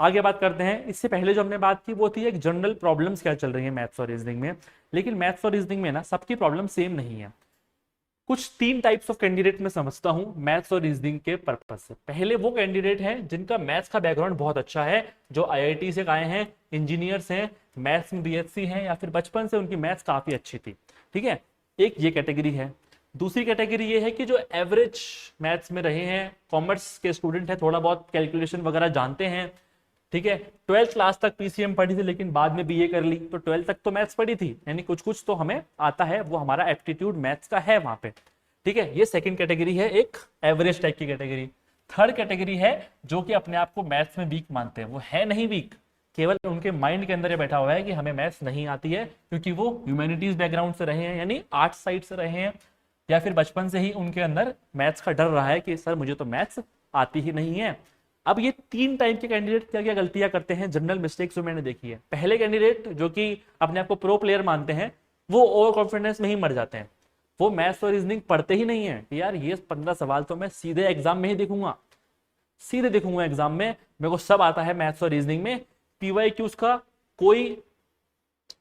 आगे बात करते हैं, इससे पहले जो हमने बात की वो थी एक जनरल प्रॉब्लम्स क्या चल रही है मैथ्स और रीजनिंग में, लेकिन मैथ्स और रीजनिंग में ना सबकी प्रॉब्लम सेम नहीं है। कुछ 3 टाइप्स ऑफ कैंडिडेट में समझता हूं मैथ्स और रीजनिंग के पर्पस से। पहले वो कैंडिडेट हैं जिनका मैथ्स का बैकग्राउंड बहुत अच्छा है, जो आईआईटी से आए हैं, इंजीनियर्स हैं, मैथ्स में बीएससी हैं, या फिर बचपन से उनकी मैथ्स काफी अच्छी थी, ठीक है, एक ये कैटेगरी है। दूसरी कैटेगरी ये है कि जो एवरेज मैथ्स में रहे हैं, कॉमर्स के स्टूडेंट हैं, थोड़ा बहुत कैलकुलेशन वगैरह जानते हैं, ठीक है, 12th क्लास तक पीसीएम पढ़ी थी लेकिन बाद में बीए कर ली, तो 12th तक तो मैथ्स पढ़ी थी, यानी कुछ कुछ तो हमें आता है, वो हमारा एप्टीट्यूड मैथ्स का है वहां पे, ठीक है। ये सेकंड कैटेगरी है, एक एवरेज टाइप की कैटेगरी। थर्ड कैटेगरी है जो कि अपने आप को मैथ्स में वीक मानते हैं, वो है नहीं वीक, केवल उनके माइंड के अंदर ये बैठा हुआ है कि हमें मैथ्स नहीं आती है, क्योंकि वो ह्यूमैनिटीज बैकग्राउंड से रहे हैं, यानी आर्ट्स साइड से रहे हैं, या फिर बचपन से ही उनके अंदर मैथ्स का डर रहा है कि सर मुझे तो मैथ्स आती ही नहीं है। अब ये 3 टाइप के कैंडिडेट क्या क्या गलतियां करते हैं, जनरल मिस्टेक्स जो मैंने देखी है। पहले कैंडिडेट जो कि अपने आप को प्रो प्लेयर मानते हैं, वो ओवर कॉन्फिडेंस में ही मर जाते हैं, वो मैथ्स और रीजनिंग पढ़ते ही नहीं है कि यार ये 15 सवाल तो मैं सीधे एग्जाम में ही देखूंगा, सीधे देखूंगा एग्जाम में, मेरे को सब आता है मैथ्स और रीजनिंग में। पीवाईक्यूज का कोई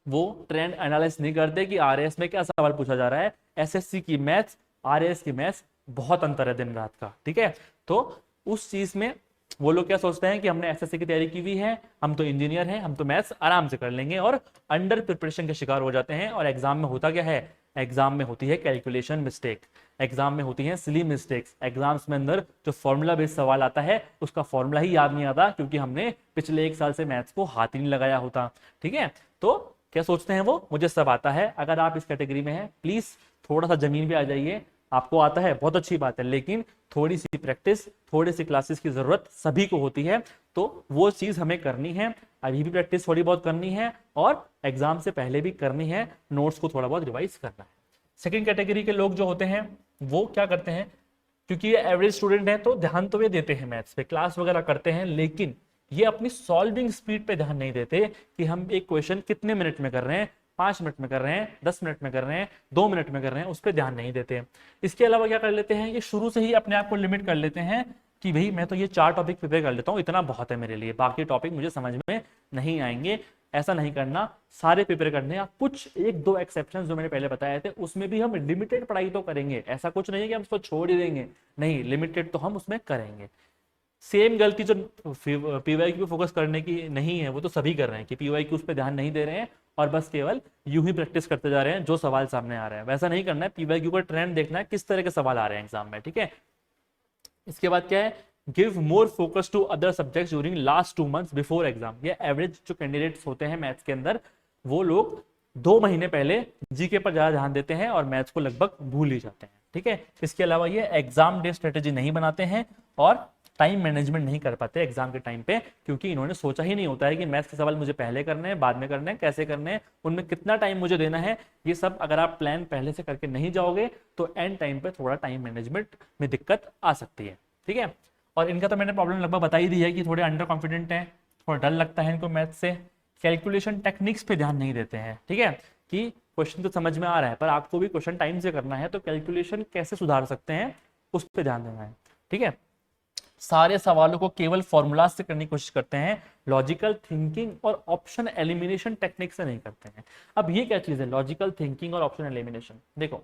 वो ट्रेंड एनालिसिस नहीं करते कि आरएएस में क्या सवाल पूछा जा रहा है, एसएससी की मैथ्स आरएएस की मैथ्स बहुत अंतर है दिन रात का, ठीक है। तो उस चीज में वो लोग क्या सोचते हैं कि हमने एसएससी की तैयारी की हुई है, हम तो इंजीनियर हैं, हम तो मैथ्स आराम से कर लेंगे, और अंडर प्रिपरेशन के शिकार हो जाते हैं। और एग्जाम में होता क्या है, एग्जाम में होती है कैलकुलेशन मिस्टेक, एग्जाम में होती है सिली मिस्टेक्स, एग्जाम्स में अंदर जो फॉर्मूला बेस्ड सवाल आता है उसका फॉर्मूला ही याद नहीं आता, क्योंकि हमने पिछले 1 साल से मैथ्स को हाथ ही नहीं लगाया होता, ठीक है। तो क्या सोचते हैं वो, मुझे सब आता है। अगर आप इस कैटेगरी में हैं प्लीज थोड़ा सा जमीन पे आ जाइए। आपको आता है बहुत अच्छी बात है, लेकिन थोड़ी सी प्रैक्टिस, थोड़ी सी क्लासेस की जरूरत सभी को होती है, तो वो चीज हमें करनी है। अभी भी प्रैक्टिस थोड़ी बहुत करनी है और एग्जाम से पहले भी करनी है, नोट्स को थोड़ा बहुत रिवाइज करना है। सेकेंड कैटेगरी के लोग जो होते हैं वो क्या करते हैं, क्योंकि ये एवरेज स्टूडेंट है तो ध्यान तो वे देते हैं मैथ्स पे, क्लास वगैरह करते हैं, लेकिन ये अपनी सॉल्विंग स्पीड पे ध्यान नहीं देते कि हम एक क्वेश्चन कितने मिनट में कर रहे हैं, 5 मिनट में कर रहे हैं, 10 मिनट में कर रहे हैं, 2 मिनट में कर रहे हैं, उस पर ध्यान नहीं देते। इसके अलावा क्या कर लेते हैं, ये शुरू से ही अपने आप को लिमिट कर लेते हैं कि भाई मैं तो ये 4 टॉपिक प्रिपेयर कर लेता हूँ, इतना बहुत है मेरे लिए, बाकी टॉपिक मुझे समझ में नहीं आएंगे। ऐसा नहीं करना, सारे प्रिपेयर करने हैं। कुछ एक दो एक्सेप्शन जो मैंने पहले बताए थे उसमें भी हम लिमिटेड पढ़ाई तो करेंगे, ऐसा कुछ नहीं है कि हम उसको छोड़ ही देंगे, नहीं, लिमिटेड तो हम उसमें करेंगे। सेम गलती जो पीवाईक्यू पे फोकस करने की नहीं है वो तो सभी कर रहे हैं कि पीवाईक्यू पे ध्यान नहीं दे रहे हैं और बस केवल यूं ही प्रैक्टिस करते जा रहे हैं जो सवाल सामने आ रहे हैं। वैसा नहीं करना है, पीवाईक्यू का ट्रेंड देखना है किस तरह के सवाल आ रहे हैं एग्जाम में, ठीक है। इसके बाद क्या है, give more focus to other subjects during last 2 months before exam. ये एवरेज जो कैंडिडेट्स होते हैं मैथ्स के अंदर, वो लोग 2 महीने पहले जीके पर ज्यादा ध्यान देते हैं और मैथ्स को लगभग भूल ही जाते हैं, ठीक है। इसके अलावा ये एग्जाम डे स्ट्रेटेजी नहीं बनाते हैं और टाइम मैनेजमेंट नहीं कर पाते एग्जाम के टाइम पे, क्योंकि इन्होंने सोचा ही नहीं होता है कि मैथ्स के सवाल मुझे पहले करने हैं, बाद में करने हैं, कैसे करने हैं, उनमें कितना टाइम मुझे देना है। ये सब अगर आप प्लान पहले से करके नहीं जाओगे तो एंड टाइम पे थोड़ा टाइम मैनेजमेंट में दिक्कत आ सकती है, ठीक है। और इनका तो मैंने प्रॉब्लम लगभग बता ही दी है कि थोड़े अंडर कॉन्फिडेंट हैं, थोड़ा डर लगता है इनको मैथ से, कैलकुलेशन टेक्निक्स पे ध्यान नहीं देते हैं, ठीक है, कि क्वेश्चन तो समझ में आ रहा है पर आपको भी क्वेश्चन टाइम से करना है, तो कैलकुलेशन कैसे सुधार सकते हैं उस पर ध्यान देना है, ठीक है। सारे सवालों को केवल फॉर्मूला से करने की कोशिश करते हैं, लॉजिकल थिंकिंग और ऑप्शन एलिमिनेशन टेक्निक से नहीं करते हैं। अब ये क्या चीज है लॉजिकल थिंकिंग और ऑप्शन एलिमिनेशन, देखो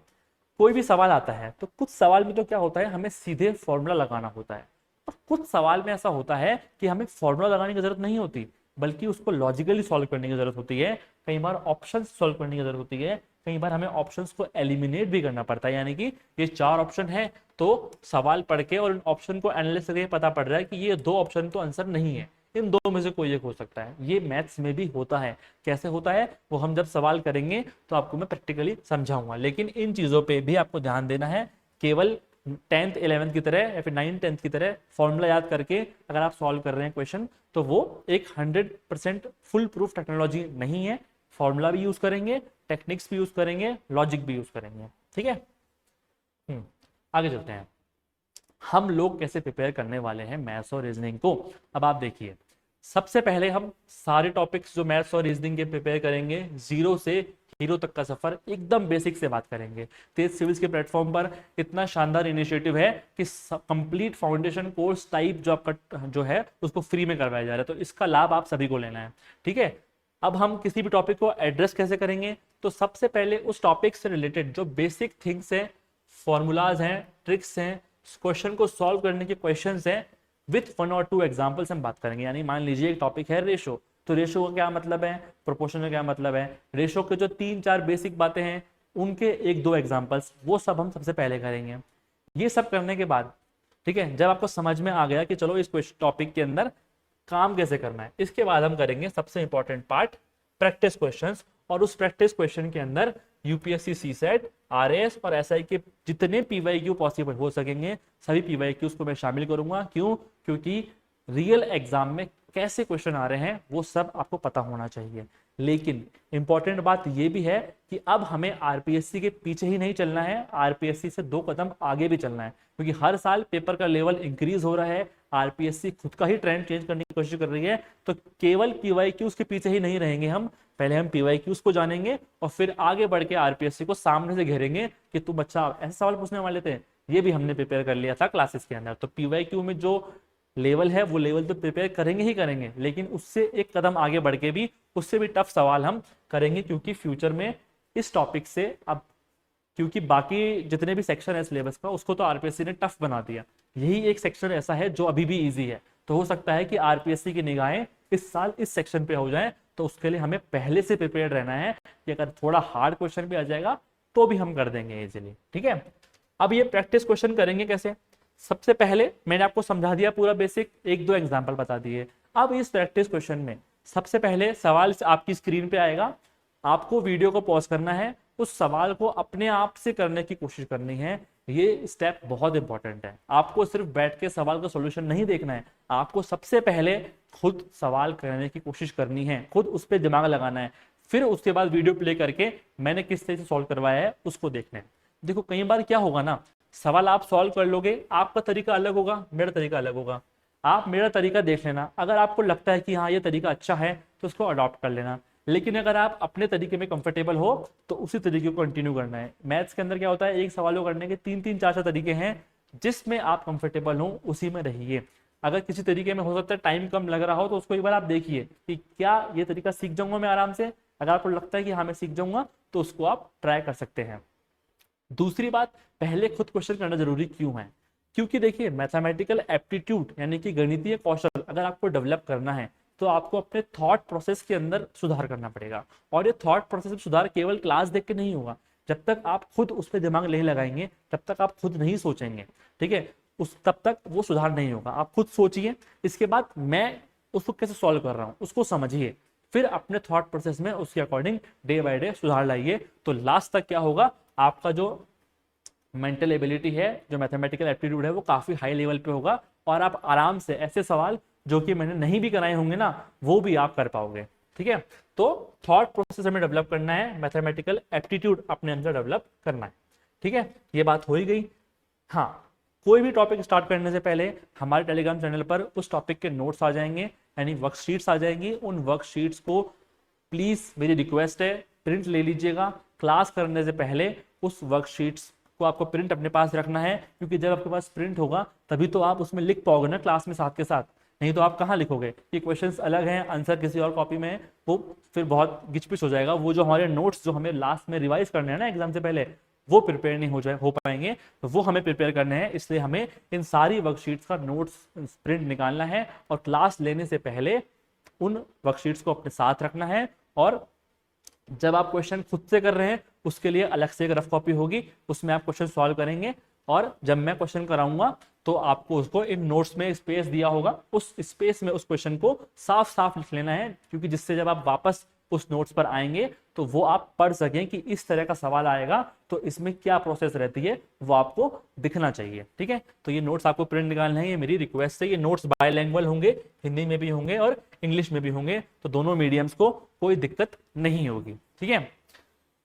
कोई भी सवाल आता है तो कुछ सवाल में तो क्या होता है, हमें सीधे फॉर्मूला लगाना होता है, और कुछ सवाल में ऐसा होता है कि हमें फॉर्मूला लगाने की जरूरत नहीं होती, बल्कि उसको लॉजिकली सॉल्व करने की जरूरत होती है। कई बार ऑप्शन सॉल्व करने की जरूरत होती है, कई बार हमें ऑप्शंस को एलिमिनेट भी करना पड़ता है, यानी कि ये 4 ऑप्शन है तो सवाल पढ़ के और इन ऑप्शन को एनालिसिस करके पता पड़ रहा है कि ये 2 ऑप्शन तो आंसर नहीं है, इन दो में से कोई एक हो सकता है। ये मैथ्स में भी होता है। कैसे होता है वो हम जब सवाल करेंगे तो आपको मैं प्रैक्टिकली समझाऊंगा, लेकिन इन चीजों पे भी आपको ध्यान देना है। केवल 10th 11th की तरह या फिर 9th 10th की तरह फॉर्मूला याद करके अगर आप सॉल्व कर रहे हैं क्वेश्चन तो वो एक 100% फुल प्रूफ टेक्नोलॉजी नहीं है। फॉर्मूला भी यूज करेंगे, टेक्निक्स भी यूज करेंगे, लॉजिक भी यूज करेंगे, ठीक है। आगे चलते हैं, हम लोग कैसे प्रिपेयर करने वाले हैं मैथ्स और रीजनिंग को। अब आप देखिए, सबसे पहले हम सारे टॉपिक्स जो मैथ्स और रीजनिंग के प्रिपेयर करेंगे, जीरो से हीरो तक का सफर एकदम बेसिक से बात करेंगे। तेज सिविल्स के प्लेटफॉर्म पर इतना शानदार इनिशिएटिव है कि कंप्लीट फाउंडेशन कोर्स टाइप जो आपका जो है उसको फ्री में करवाया जा रहा है, तो इसका लाभ आप सभी को लेना है, ठीक है। अब हम किसी भी टॉपिक को एड्रेस कैसे करेंगे, तो सबसे पहले उस टॉपिक से रिलेटेड जो बेसिक थिंग्स है, फॉर्मूलाज हैं, ट्रिक्स हैं, क्वेश्चन को सॉल्व करने के क्वेश्चंस हैं, विथ 1 और 2 एग्जांपल्स हम बात करेंगे। यानी मान लीजिए एक टॉपिक है रेशो, तो रेशो का क्या मतलब है, प्रोपोर्शन का क्या मतलब है, रेशो के जो 3-4 बेसिक बातें हैं उनके 1-2 एग्जांपल्स, वो सब हम सबसे पहले करेंगे। ये सब करने के बाद, ठीक है, जब आपको समझ में आ गया कि चलो इस टॉपिक के अंदर काम कैसे करना है, इसके बाद हम करेंगे सबसे इंपॉर्टेंट पार्ट, प्रैक्टिस क्वेश्चंस। और उस प्रैक्टिस क्वेश्चन के अंदर यूपीएससी सीसेट, आरएएस और एसआई के जितने पीवाईक्यू पॉसिबल हो सकेंगे सभी पीवाईक्यूज को मैं शामिल करूंगा। क्यों? क्योंकि रियल एग्जाम में कैसे क्वेश्चन आ रहे हैं वो सब आपको पता होना चाहिए। लेकिन इंपॉर्टेंट बात यह भी है कि अब हमें आरपीएससी के पीछे ही नहीं चलना है, आरपीएससी से 2 कदम आगे भी चलना है, क्योंकि हर साल पेपर का लेवल इंक्रीज हो रहा है। आरपीएससी खुद का ही ट्रेंड चेंज करने की कोशिश कर रही है, तो केवल पीवाईक्यूज के पीछे ही नहीं रहेंगे हम, पहले हम पीवाईक्यूज को जानेंगे और फिर आगे बढ़ के आरपीएससी को सामने से घेरेंगे कि तुम अच्छा ऐसे सवाल पूछने वाले थे, ये भी हमने प्रिपेयर कर लिया था क्लासेस के अंदर। तो पीवाईक्यू में जो लेवल है वो लेवल तो प्रिपेयर करेंगे ही करेंगे, लेकिन उससे एक कदम आगे बढ़ के भी उससे भी टफ सवाल हम करेंगे, क्योंकि फ्यूचर में इस टॉपिक से अब, क्योंकि बाकी जितने भी सेक्शन है सिलेबस का उसको तो आरपीएससी ने टफ बना दिया, यही एक सेक्शन ऐसा है जो अभी भी इजी है। तो हो सकता है कि आरपीएससी की निगाहें इस साल इस सेक्शन पे हो जाए, तो उसके लिए हमें पहले से प्रिपेयर रहना है कि अगर थोड़ा हार्ड क्वेश्चन भी आ जाएगा तो भी हम कर देंगे इजीली, ठीक है। अब ये प्रैक्टिस क्वेश्चन करेंगे कैसे, सबसे पहले मैंने आपको समझा दिया पूरा बेसिक, 1-2 एग्जाम्पल बता दिए। अब इस प्रैक्टिस क्वेश्चन में सबसे पहले सवाल आपकी स्क्रीन पे आएगा, आपको वीडियो को पॉज करना है, उस सवाल को अपने आप से करने की कोशिश करनी है। ये स्टेप बहुत इंपॉर्टेंट है। आपको सिर्फ बैठ के सवाल का सॉल्यूशन नहीं देखना है, आपको सबसे पहले खुद सवाल करने की कोशिश करनी है, खुद उस पर दिमाग लगाना है, फिर उसके बाद वीडियो प्ले करके मैंने किस तरह से सॉल्व करवाया है उसको देखना है। देखो कई बार क्या होगा ना, सवाल आप सॉल्व कर लोगे, आपका तरीका अलग होगा, मेरा तरीका अलग होगा। आप मेरा तरीका देख लेना, अगर आपको लगता है कि हाँ ये तरीका अच्छा है तो उसको अडॉप्ट कर लेना, लेकिन अगर आप अपने तरीके में कंफर्टेबल हो तो उसी तरीके को कंटिन्यू करना है। मैथ्स के अंदर क्या होता है, एक सवाल को करने के 3-3 4-4 तरीके हैं, जिसमें आप कंफर्टेबल हो उसी में रहिए। अगर किसी तरीके में हो सकता है टाइम कम लग रहा हो तो उसको एक बार आप देखिए कि क्या ये तरीका सीख जाऊंगा मैं आराम से। अगर आपको लगता है कि हाँ मैं सीख जाऊंगा तो उसको आप ट्राई कर सकते हैं। दूसरी बात, पहले खुद क्वेश्चन करना जरूरी क्यों है, क्योंकि देखिए मैथमेटिकल एप्टीट्यूड यानी कि गणितीय कौशल अगर आपको डेवलप करना है तो आपको अपने थॉट प्रोसेस के अंदर सुधार करना पड़ेगा। और ये थॉट प्रोसेस में सुधार केवल क्लास देख के नहीं होगा, जब तक आप खुद उस पर दिमाग नहीं लगाएंगे, तब तक आप खुद नहीं सोचेंगे, ठीक है, उस तब तक वो सुधार नहीं होगा। आप खुद सोचिए, इसके बाद मैं उसको कैसे सॉल्व कर रहा हूँ उसको समझिए, फिर अपने थॉट प्रोसेस में उसके अकॉर्डिंग डे बाय डे सुधार लाइए। तो लास्ट तक क्या होगा, आपका जो मेंटल एबिलिटी है, जो मैथमेटिकल एप्टीट्यूड है, वो काफी हाई लेवल पे होगा और आप आराम से ऐसे सवाल जो कि मैंने नहीं भी कराए होंगे ना, वो भी आप कर पाओगे। ठीक है, तो थॉट प्रोसेस हमें डेवलप करना है, मैथमेटिकल एप्टीट्यूड अपने अंदर डेवलप करना है। ठीक है, ये बात हो ही गई। हाँ, कोई भी टॉपिक स्टार्ट करने से पहले हमारे टेलीग्राम चैनल पर उस टॉपिक के नोट्स आ जाएंगे, यानी वर्कशीट्स आ जाएंगी। उन वर्कशीट्स को प्लीज, मेरी रिक्वेस्ट है, प्रिंट ले लीजिएगा। क्लास करने से पहले उस वर्कशीट्स को आपको प्रिंट अपने पास रखना है, क्योंकि जब आपके पास प्रिंट होगा तभी तो आप उसमें लिख पाओगे ना क्लास में साथ के साथ, नहीं तो आप कहाँ लिखोगे। ये क्वेश्चंस अलग हैं, आंसर किसी और कॉपी में है, वो फिर बहुत गिचपिच हो जाएगा। वो जो हमारे नोट्स जो हमें लास्ट में रिवाइज करने हैं ना एग्जाम से पहले, वो प्रिपेयर नहीं हो पाएंगे, तो वो हमें प्रिपेयर करने हैं। इसलिए हमें इन सारी वर्कशीट्स का नोट्स प्रिंट निकालना है और क्लास लेने से पहले उन वर्कशीट्स को अपने साथ रखना है। और जब आप क्वेश्चन खुद से कर रहे हैं उसके लिए अलग से एक रफ कॉपी होगी, उसमें आप क्वेश्चन सॉल्व करेंगे। और जब मैं क्वेश्चन कराऊंगा तो आपको उसको इन नोट्स में स्पेस दिया होगा, उस स्पेस में उस क्वेश्चन को साफ साफ लिख लेना है, क्योंकि जिससे जब आप वापस उस नोट्स पर आएंगे तो वो आप पढ़ सकें कि इस तरह का सवाल आएगा तो इसमें क्या प्रोसेस रहती है, वो आपको दिखना चाहिए। ठीक है, तो ये नोट्स आपको प्रिंट निकालना है, ये मेरी रिक्वेस्ट है। ये नोट्स बायलैंग्वेज होंगे, हिंदी में भी होंगे और इंग्लिश में भी होंगे, तो दोनों मीडियम्स को कोई दिक्कत नहीं होगी। ठीक है,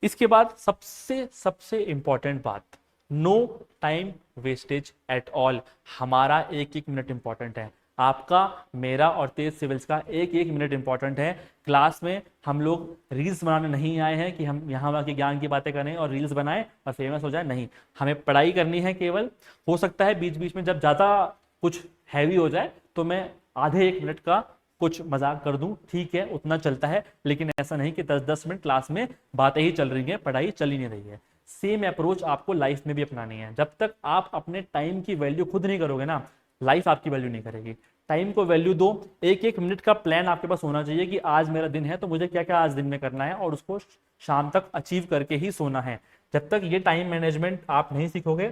इसके बाद सबसे सबसे इंपॉर्टेंट बात, no time wastage at all. हमारा एक एक मिनट इंपॉर्टेंट है, आपका, मेरा और तेज सिविल्स का एक एक मिनट इंपॉर्टेंट है। क्लास में हम लोग रील्स बनाने नहीं आए हैं कि हम यहाँ वहाँ के ज्ञान की बातें करें और रील्स बनाएं और फेमस हो जाए, नहीं, हमें पढ़ाई करनी है केवल। हो सकता है बीच बीच में जब ज़्यादा कुछ हैवी हो जाए तो मैं आधे 1 मिनट का कुछ मजाक कर दूं, ठीक है, उतना चलता है, लेकिन ऐसा नहीं कि 10-10 मिनट क्लास में बातें ही चल रही हैं, पढ़ाई चल ही नहीं रही है। सेम अप्रोच आपको लाइफ में भी अपनानी है। जब तक आप अपने टाइम की वैल्यू खुद नहीं करोगे ना, लाइफ आपकी वैल्यू नहीं करेगी। टाइम को वैल्यू दो, एक एक मिनट का प्लान आपके पास होना चाहिए कि आज मेरा दिन है तो मुझे क्या क्या आज दिन में करना है और उसको शाम तक अचीव करके ही सोना है। जब तक ये टाइम मैनेजमेंट आप नहीं सीखोगे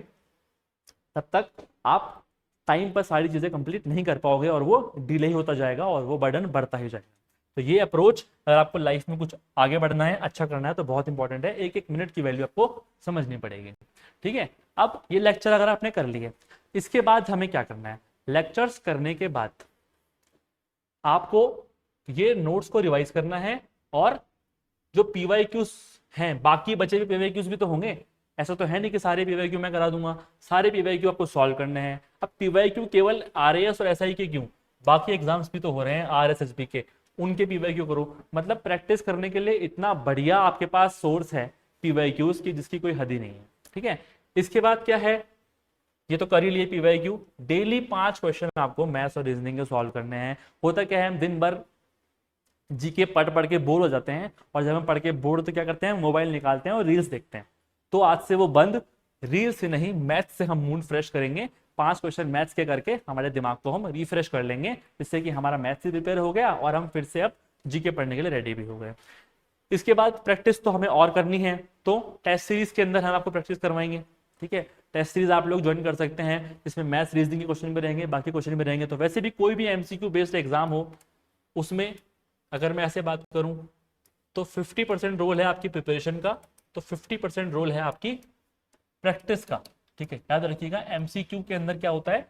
तब तक आप टाइम पर सारी चीजें कंप्लीट नहीं कर पाओगे और वो डिले होता जाएगा और वो बर्डन बढ़ता ही जाएगा। तो ये अप्रोच, अगर आपको लाइफ में कुछ आगे बढ़ना है, अच्छा करना है, तो बहुत इंपॉर्टेंट है। एक एक मिनट की वैल्यू आपको समझनी पड़ेगी। ठीक है, अब ये लेक्चर अगर आपने कर लिए, इसके बाद हमें क्या करना है, लेक्चर्स करने के बाद आपको ये नोट्स को रिवाइज करना है और जो पीवाईक्यूज हैं, बाकी बचे हुए पीवाईक्यूज भी तो होंगे, ऐसा तो है नहीं कि सारे पीवाईक्यू मैं करा दूंगा, सारे पीवाईक्यू आपको सॉल्व करने हैं। अब पीवाईक्यू केवल आरएएस और एसआई के क्यों, बाकी एग्जाम्स भी तो हो रहे हैं आरएसएसबी के, उनके पीवाईक्यू करो। मतलब प्रैक्टिस करने के लिए इतना बढ़िया आपके पास सोर्स है पीवाईक्यूज की, जिसकी कोई हद ही नहीं है। ठीक है, इसके बाद क्या है, ये तो कर ही लिए पीवाईक्यू। डेली 5 क्वेश्चन आपको मैथ्स और रीजनिंग के सॉल्व करने हैं। होता क्या है, हम दिन भर जीके पढ़ पढ़ के बोर हो जाते हैं, और जब हम पढ़ के बोर तो क्या करते हैं, मोबाइल निकालते हैं और रील्स देखते हैं। तो आज से वो बंद, रील्स से नहीं, मैथ्स से हम मूड फ्रेश करेंगे। 5 क्वेश्चन मैथ्स के करके हमारे दिमाग को हम रिफ्रेश कर लेंगे, जिससे कि हमारा मैथ्स भी प्रिपेयर हो गया और हम फिर से अब जीके पढ़ने के लिए रेडी भी हो गए। इसके बाद प्रैक्टिस तो हमें और करनी है, तो टेस्ट सीरीज के अंदर हम आपको प्रैक्टिस करवाएंगे। ठीक है, टेस्ट सीरीज आप लोग ज्वाइन कर सकते हैं, इसमें मैथ्स रीजनिंग के क्वेश्चन भी रहेंगे, बाकी क्वेश्चन भी रहेंगे। तो वैसे भी कोई भी एमसीक्यू बेस्ड एग्जाम हो, उसमें अगर मैं ऐसे बात करूं तो 50% रोल है आपकी प्रिपरेशन का, तो 50% रोल है आपकी प्रैक्टिस का। ठीक है, याद रखिएगा एमसीक्यू के अंदर क्या होता है,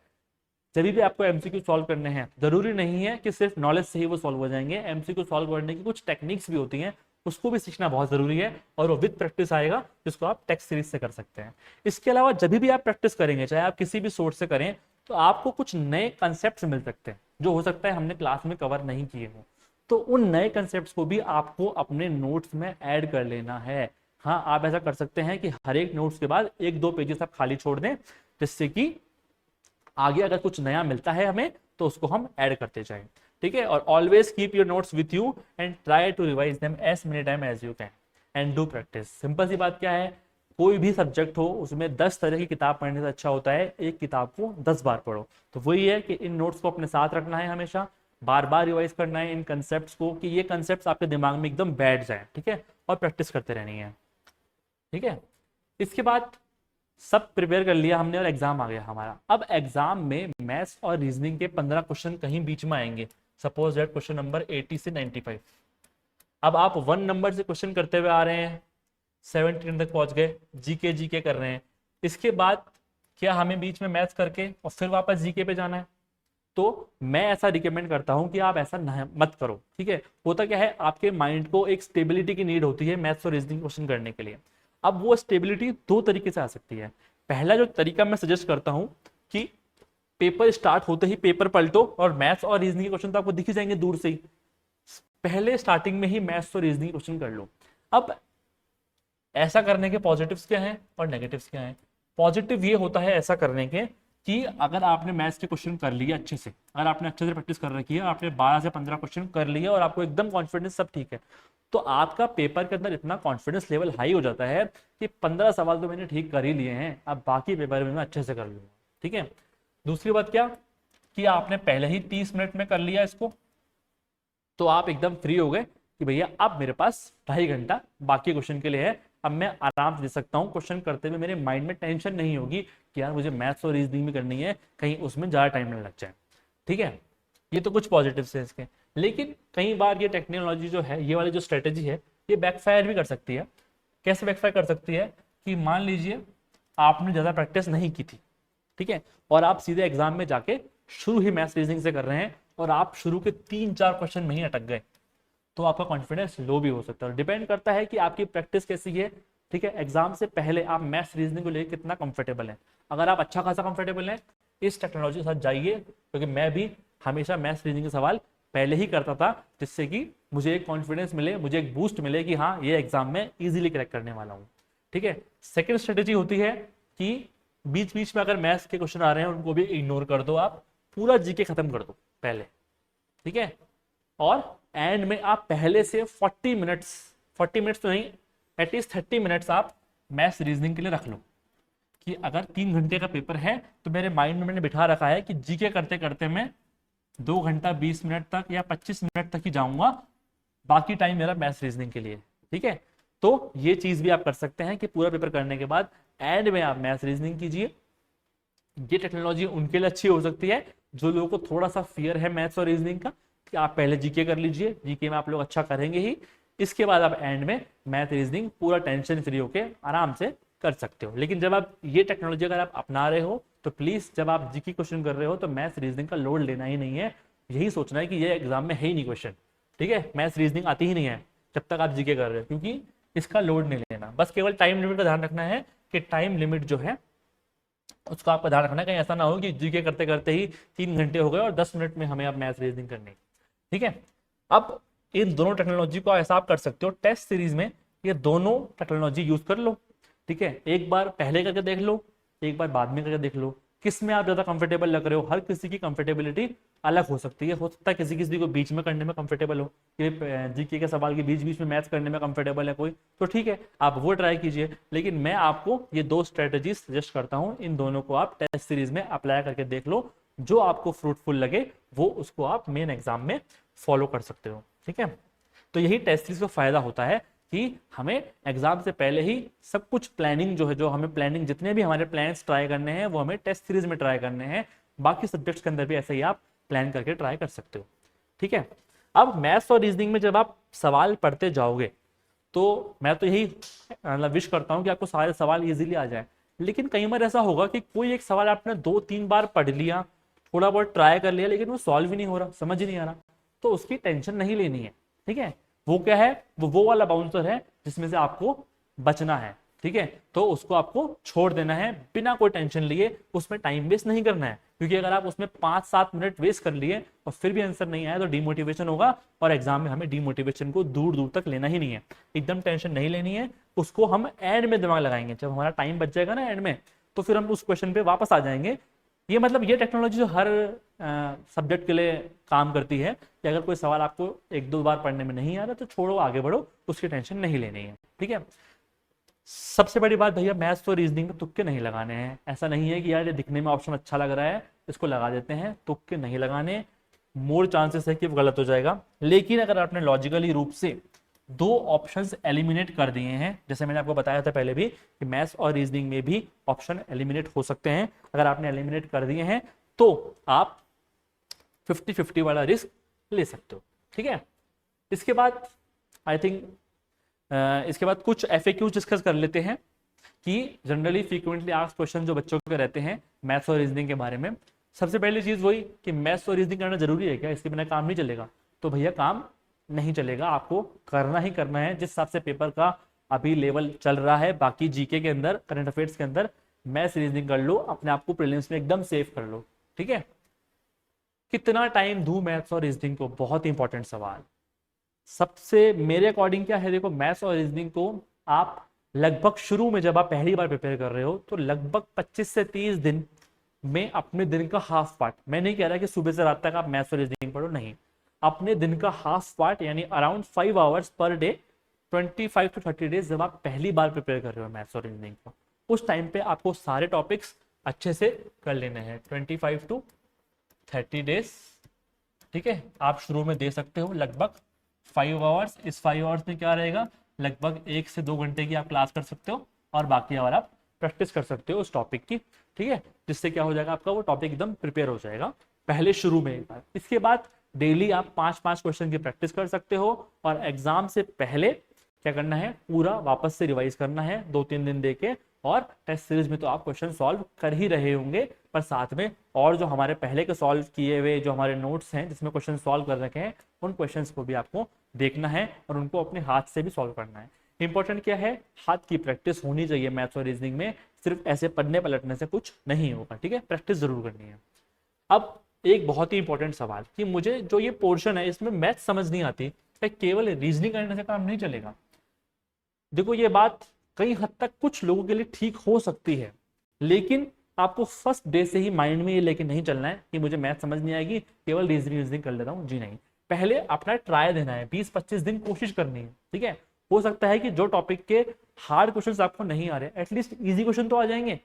जब भी आपको एमसीक्यू सॉल्व करने हैं जरूरी नहीं है कि सिर्फ नॉलेज से ही वो सॉल्व हो जाएंगे, एमसीक्यू सॉल्व करने की कुछ टेक्निक्स भी होती हैं, उसको भी सीखना बहुत जरूरी है, और वो विद प्रैक्टिस आएगा, जिसको आप टेक्स्ट सीरीज से कर सकते हैं। इसके अलावा जब भी आप प्रैक्टिस करेंगे, चाहे आप किसी भी सोर्स से करें, तो आपको कुछ नए कंसेप्ट मिल सकते हैं जो हो सकता है हमने क्लास में कवर नहीं किए हों, तो उन नए कंसेप्ट को भी आपको अपने नोट्स में ऐड कर लेना है। हाँ, आप ऐसा कर सकते हैं कि हर एक नोट्स के बाद 1-2 पेजेस आप खाली छोड़ दें, जिससे कि आगे अगर कुछ नया मिलता है हमें तो उसको हम ऐड करते जाएं। ठीक है, और always keep your notes with you and try to revise them as many time as you can and do practice. Simple सी बात क्या है, कोई भी सब्जेक्ट हो उसमें 10 तरह की किताब पढ़ने से अच्छा होता है एक किताब को 10 बार पढ़ो। तो वही है कि इन नोट्स को अपने साथ रखना है, हमेशा बार बार रिवाइज करना है इन कंसेप्ट्स को, कि ये कंसेप्ट्स आपके दिमाग में एकदम बैठ जाए। ठीक है, और प्रैक्टिस करते रहनी है। ठीक है, इसके बाद सब प्रिपेयर कर लिया हमने और एग्जाम आ गया हमारा। अब एग्जाम में मैथ्स और रीजनिंग के 15 क्वेश्चन कहीं बीच में आएंगे, सपोज दैट क्वेश्चन नंबर 80 से 95। अब आप 1 नंबर से क्वेश्चन करते हुए आ रहे हैं, 17 तक पहुंच गए, जीके जीके कर रहे हैं, इसके बाद क्या हमें बीच में मैथ्स करके और फिर वापस जीके पे जाना है? तो मैं ऐसा रिकमेंड करता हूं कि आप ऐसा मत करो। ठीक है, होता क्या है, आपके माइंड को एक स्टेबिलिटी की नीड होती है मैथ्स और रीजनिंग क्वेश्चन करने के लिए। अब वो स्टेबिलिटी 2 तरीके से आ सकती है। पहला जो तरीका मैं सजेस्ट करता हूं कि पेपर स्टार्ट होते ही पेपर पलटो और मैथ्स और रीजनिंग क्वेश्चन तो आपको दिख ही जाएंगे दूर से ही, पहले स्टार्टिंग में ही मैथ्स और रीजनिंग क्वेश्चन कर लो। अब ऐसा करने के पॉजिटिव्स क्या हैं और नेगेटिव्स क्या हैं? पॉजिटिव ये होता है ऐसा करने के कि अगर आपने मैथ्स के क्वेश्चन कर लिए अच्छे से, अगर आपने अच्छे से प्रैक्टिस कर रखी है, आपने 12 से 15 क्वेश्चन कर लिए और आपको एकदम कॉन्फिडेंस सब ठीक है, तो आपका पेपर के अंदर इतना कॉन्फिडेंस लेवल हाई हो जाता है कि 15 सवाल तो मैंने ठीक कर ही लिए हैं, अब बाकी पेपर में मैं अच्छे से कर लूंगा। ठीक है, दूसरी बात क्या कि आपने पहले ही 30 मिनट में कर लिया इसको, तो आप एकदम फ्री हो गए कि भैया अब मेरे पास 2.5 घंटा बाकी क्वेश्चन के लिए है, अब मैं आराम से दे सकता हूँ क्वेश्चन करते हुए, मेरे माइंड में टेंशन नहीं होगी कि यार मुझे मैथ्स और रीजनिंग भी करनी है, कहीं उसमें ज़्यादा टाइम ना लग जाए। ठीक है, ये तो कुछ पॉजिटिव्स है इसके। लेकिन कई बार ये टेक्नोलॉजी जो है, ये वाली जो स्ट्रेटेजी है, ये बैकफायर भी कर सकती है। कैसे बैकफायर कर सकती है कि मान लीजिए आपने ज़्यादा प्रैक्टिस नहीं की थी, ठीक है, और आप सीधे एग्जाम में जाके शुरू ही मैथ्स रीजनिंग से कर रहे हैं और आप शुरू के 3-4 क्वेश्चन में ही अटक गए, तो आपका कॉन्फिडेंस लो भी हो सकता है। डिपेंड करता है कि आपकी प्रैक्टिस कैसी है। ठीक है, एग्जाम से पहले आप मैथ्स रीजनिंग को लेकर कितना कंफर्टेबल है। अगर आप अच्छा खासा कंफर्टेबल हैं, इस टेक्नोलॉजी के साथ जाइए, क्योंकि मैं भी हमेशा मैथ्स रीजनिंग के सवाल पहले ही करता था, जिससे कि मुझे एक कॉन्फिडेंस मिले, मुझे एक बूस्ट मिले कि हाँ ये एग्जाम में ईजिली क्रैक करने वाला हूँ। ठीक है, सेकेंड स्ट्रेटेजी होती है कि बीच बीच में अगर मैथ्स के क्वेश्चन आ रहे हैं उनको भी इग्नोर कर दो, आप पूरा जीके खत्म कर दो पहले। ठीक है, और एंड में आप पहले से 40 मिनट्स तो नहीं, एटलीस्ट 30 मिनट्स आप मैथ्स रीजनिंग के लिए रख लो, कि अगर 3 घंटे का पेपर है तो मेरे माइंड में मैंने बिठा रखा है कि जीके करते करते मैं 2 घंटा 20 मिनट तक या 25 मिनट तक ही जाऊंगा, बाकी टाइम मेरा मैथ्स रीजनिंग के लिए। ठीक है, तो ये चीज भी आप कर सकते हैं कि पूरा पेपर करने के बाद एंड में आप मैथ्स रीजनिंग कीजिए। ये टेक्नोलॉजी उनके लिए अच्छी हो सकती है जो लोगों को थोड़ा सा फियर है मैथ्स और रीजनिंग का, कि आप पहले जीके कर लीजिए, जीके में आप लोग अच्छा करेंगे ही, इसके बाद आप एंड में मैथ रीजनिंग पूरा टेंशन फ्री होके आराम से कर सकते हो। लेकिन जब आप ये टेक्नोलॉजी अगर आप अपना रहे हो तो प्लीज जब आप जीके क्वेश्चन कर रहे हो तो मैथ रीजनिंग का लोड लेना ही नहीं है, यही सोचना है कि ये एग्जाम में है ही नहीं क्वेश्चन। ठीक है, मैथ रीजनिंग आती ही नहीं है जब तक आप जीके कर रहे हो, क्योंकि इसका लोड नहीं लेना। बस केवल टाइम लिमिट का ध्यान रखना है कि टाइम लिमिट जो है उसका आपका ध्यान रखना है, कहीं ऐसा ना हो कि जीके करते करते ही 3 घंटे हो गए और 10 मिनट में हमें अब मैथ रीजनिंग करनी। ठीक है, अब इन दोनों टेक्नोलॉजी को ऐसा आप कर सकते हो, टेस्ट सीरीज में ये दोनों टेक्नोलॉजी यूज कर लो। ठीक है, एक बार पहले करके देख लो, एक बार बाद में करके देख लो, किस में आप ज्यादा कंफर्टेबल लग रहे हो। हर किसी की कंफर्टेबिलिटी अलग हो सकती है, हो सकता है किसी किसी को बीच में करने में कंफर्टेबल हो, जीके के सवाल के बीच बीच में मैथ्स करने में कंफर्टेबल है कोई, तो ठीक है आप वो ट्राई कीजिए। लेकिन मैं आपको ये 2 स्ट्रेटेजीज सजेस्ट करता हूँ, इन दोनों को आप टेस्ट सीरीज में अप्लाई करके देख लो, जो आपको फ्रूटफुल लगे वो उसको आप मेन एग्जाम में फॉलो कर सकते हो। ठीक है, तो यही टेस्ट सीरीज का फायदा होता है कि हमें एग्जाम से पहले ही सब कुछ प्लानिंग जो है, जो हमें प्लानिंग जितने भी हमारे प्लान्स ट्राई करने हैं वो हमें टेस्ट सीरीज में ट्राई करने हैं, बाकी सब्जेक्ट्स के अंदर भी ऐसे ही आप प्लान करके ट्राई कर सकते हो। ठीक है, अब मैथ्स और रीजनिंग में जब आप सवाल पढ़ते जाओगे तो मैं तो यही मतलब विश करता हूँ कि आपको सारे सवाल इजीली आ जाए। लेकिन कई बार ऐसा होगा कि कोई एक सवाल आपने 2-3 बार पढ़ लिया, थोड़ा बहुत ट्राई कर लिया, लेकिन वो सॉल्व ही नहीं हो रहा, समझ ही नहीं आ रहा, तो उसकी टेंशन नहीं लेनी है। ठीक है, वो क्या है, वो वाला बाउंसर है जिसमें से आपको बचना है। ठीक है, तो उसको आपको छोड़ देना है बिना कोई टेंशन लिए, उसमें टाइम वेस्ट नहीं करना है, क्योंकि अगर आप उसमें 5-7 मिनट वेस्ट कर लिए और फिर भी आंसर नहीं आया तो डिमोटिवेशन होगा, और एग्जाम में हमें डिमोटिवेशन को दूर दूर तक लेना ही नहीं है, एकदम टेंशन नहीं लेनी है। उसको हम एंड में दिमाग लगाएंगे, जब हमारा टाइम बच जाएगा ना एंड में, तो फिर हम उस क्वेश्चन पे वापस आ जाएंगे। ये मतलब ये टेक्नोलॉजी जो हर सब्जेक्ट के लिए काम करती है कि अगर कोई सवाल आपको 1-2 बार पढ़ने में नहीं आ रहा तो छोड़ो, आगे बढ़ो, उसकी टेंशन नहीं लेनी है। ठीक है, सबसे बड़ी बात भैया, मैथ्स और रीजनिंग में तुक्के नहीं लगाने हैं। ऐसा नहीं है कि यार ये दिखने में ऑप्शन अच्छा लग रहा है इसको लगा देते हैं, तुक्के नहीं लगाने, मोर चांसेस है कि वो गलत हो जाएगा। लेकिन अगर आपने लॉजिकली रूप से 2 ऑप्शंस एलिमिनेट कर दिए हैं, जैसे मैंने आपको बताया था पहले भी कि मैथ्स और रीजनिंग में भी ऑप्शन एलिमिनेट हो सकते हैं, अगर आपने एलिमिनेट कर दिए हैं तो आप 50-50 वाला रिस्क ले सकते हो। ठीक है, इसके बाद आई थिंक इसके बाद कुछ FAQ डिस्कस कर लेते हैं कि जनरली फ्रीक्वेंटली आस्क्ड क्वेश्चन जो बच्चों के रहते हैं मैथ्स और रीजनिंग के बारे में। सबसे पहली चीज वही कि मैथ्स और रीजनिंग करना जरूरी है क्या, इसके बिना काम नहीं चलेगा? तो भैया काम नहीं चलेगा, आपको करना ही करना है। जिस हिसाब से पेपर का अभी लेवल चल रहा है, बाकी जीके के अंदर, करंट अफेयर्स के अंदर, मैथ्स रीजनिंग कर लो, अपने आप को प्रीलिम्स में एकदम सेफ कर लो। ठीक है, कितना टाइम दूं मैथ्स और रीजनिंग को, बहुत इंपॉर्टेंट सवाल। सबसे मेरे अकॉर्डिंग क्या है, देखो मैथ्स और रीजनिंग को आप लगभग शुरू में जब आप पहली बार प्रिपेयर कर रहे हो तो लगभग 25 से 30 दिन में अपने दिन का हाफ पार्ट, मैं नहीं कह रहा कि सुबह से रात तक आप मैथ्स और रीजनिंग पढ़ो, नहीं, अपने दिन का हाफ पार्ट यानी around 5 hours per day, 25 to 30 days जब आप पहली बार प्रिपेयर कर रहे हो मैथ्स और रीजनिंग को, उस टाइम पे आपको सारे टॉपिक्स अच्छे से कर लेने हैं। 25 to 30 डेज, ठीक है, आप शुरू में दे सकते हो लगभग 5 आवर्स। इस 5 आवर्स में क्या रहेगा, लगभग 1 से 2 घंटे की आप क्लास कर सकते हो और बाकी आवर आप प्रैक्टिस कर सकते हो उस टॉपिक की। ठीक है, जिससे क्या हो जाएगा, आपका वो टॉपिक एकदम प्रिपेयर हो जाएगा पहले शुरू में एक बार। इसके बाद डेली आप 5-5 क्वेश्चन की प्रैक्टिस कर सकते हो, और एग्जाम से पहले क्या करना है, पूरा वापस से रिवाइज करना है 2-3 दिन देके। और टेस्ट सीरीज में तो आप क्वेश्चन सॉल्व कर ही रहे होंगे, पर साथ में और जो हमारे पहले के सॉल्व किए हुए जो हमारे नोट्स हैं जिसमें क्वेश्चन सॉल्व कर रखे हैं, उन क्वेश्चंस को भी आपको देखना है और उनको अपने हाथ से भी सॉल्व करना है। इंपॉर्टेंट क्या है, हाथ की प्रैक्टिस होनी चाहिए मैथ्स और रीजनिंग में, सिर्फ ऐसे पढ़ने पलटने से कुछ नहीं होगा। ठीक है, प्रैक्टिस जरूर करनी है। अब एक बहुत ही इंपॉर्टेंट सवाल कि मुझे जो ये पोर्शन है इसमें मैथ समझ नहीं आती, क्या केवल रीजनिंग करने से काम नहीं चलेगा? देखो ये बात कई हद तक कुछ लोगों के लिए ठीक हो सकती है, लेकिन आपको फर्स्ट डे से ही माइंड में ये लेके नहीं चलना है कि मुझे मैथ समझ नहीं आएगी, केवल रीजनिंग कर लेता हूँ, जी नहीं। पहले अपना ट्राई देना है, 20-25 दिन कोशिश करनी है। ठीक है, हो सकता है कि जो टॉपिक के हार्ड क्वेश्चन आपको नहीं आ रहे, एटलीस्ट इजी क्वेश्चन तो आ जाएंगे।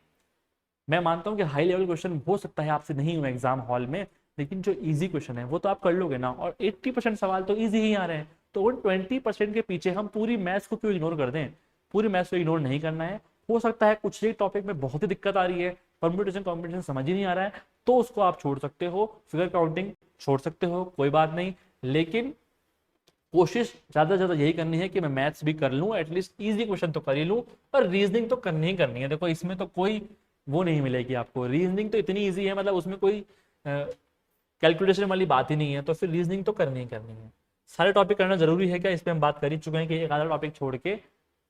मैं मानता हूँ कि हाई लेवल क्वेश्चन हो सकता है आपसे नहीं हुए एग्जाम हॉल में, लेकिन जो इजी क्वेश्चन है वो तो आप कर लोगे ना, और 80% सवाल तो इजी ही आ रहे हैं, तो उन 20% के पीछे हम पूरी मैथ्स को क्यों इग्नोर कर दें? पूरी मैथ्स को इग्नोर नहीं करना है। हो सकता है कुछ एक टॉपिक में बहुत ही दिक्कत आ रही है, परम्यूटेशन कॉम्बिनेशन समझ ही नहीं आ रहा है, तो उसको आप छोड़ सकते हो, फिगर काउंटिंग छोड़ सकते हो, कोई बात नहीं। लेकिन कोशिश ज्यादा से ज्यादा यही करनी है कि मैं मैथ्स भी कर लूं, एटलीस्ट इजी क्वेश्चन तो कर ही लूं, और रीजनिंग तो करनी ही करनी है। देखो इसमें तो कोई वो नहीं मिलेगी आपको, रीजनिंग तो इतनी इजी है, मतलब उसमें कोई कैलकुलेशन वाली बात ही नहीं है, तो फिर रीजनिंग तो करनी ही करनी है। सारे टॉपिक करना जरूरी है क्या, इस पर हम बात कर ही चुके हैं कि एक आधा टॉपिक छोड़ के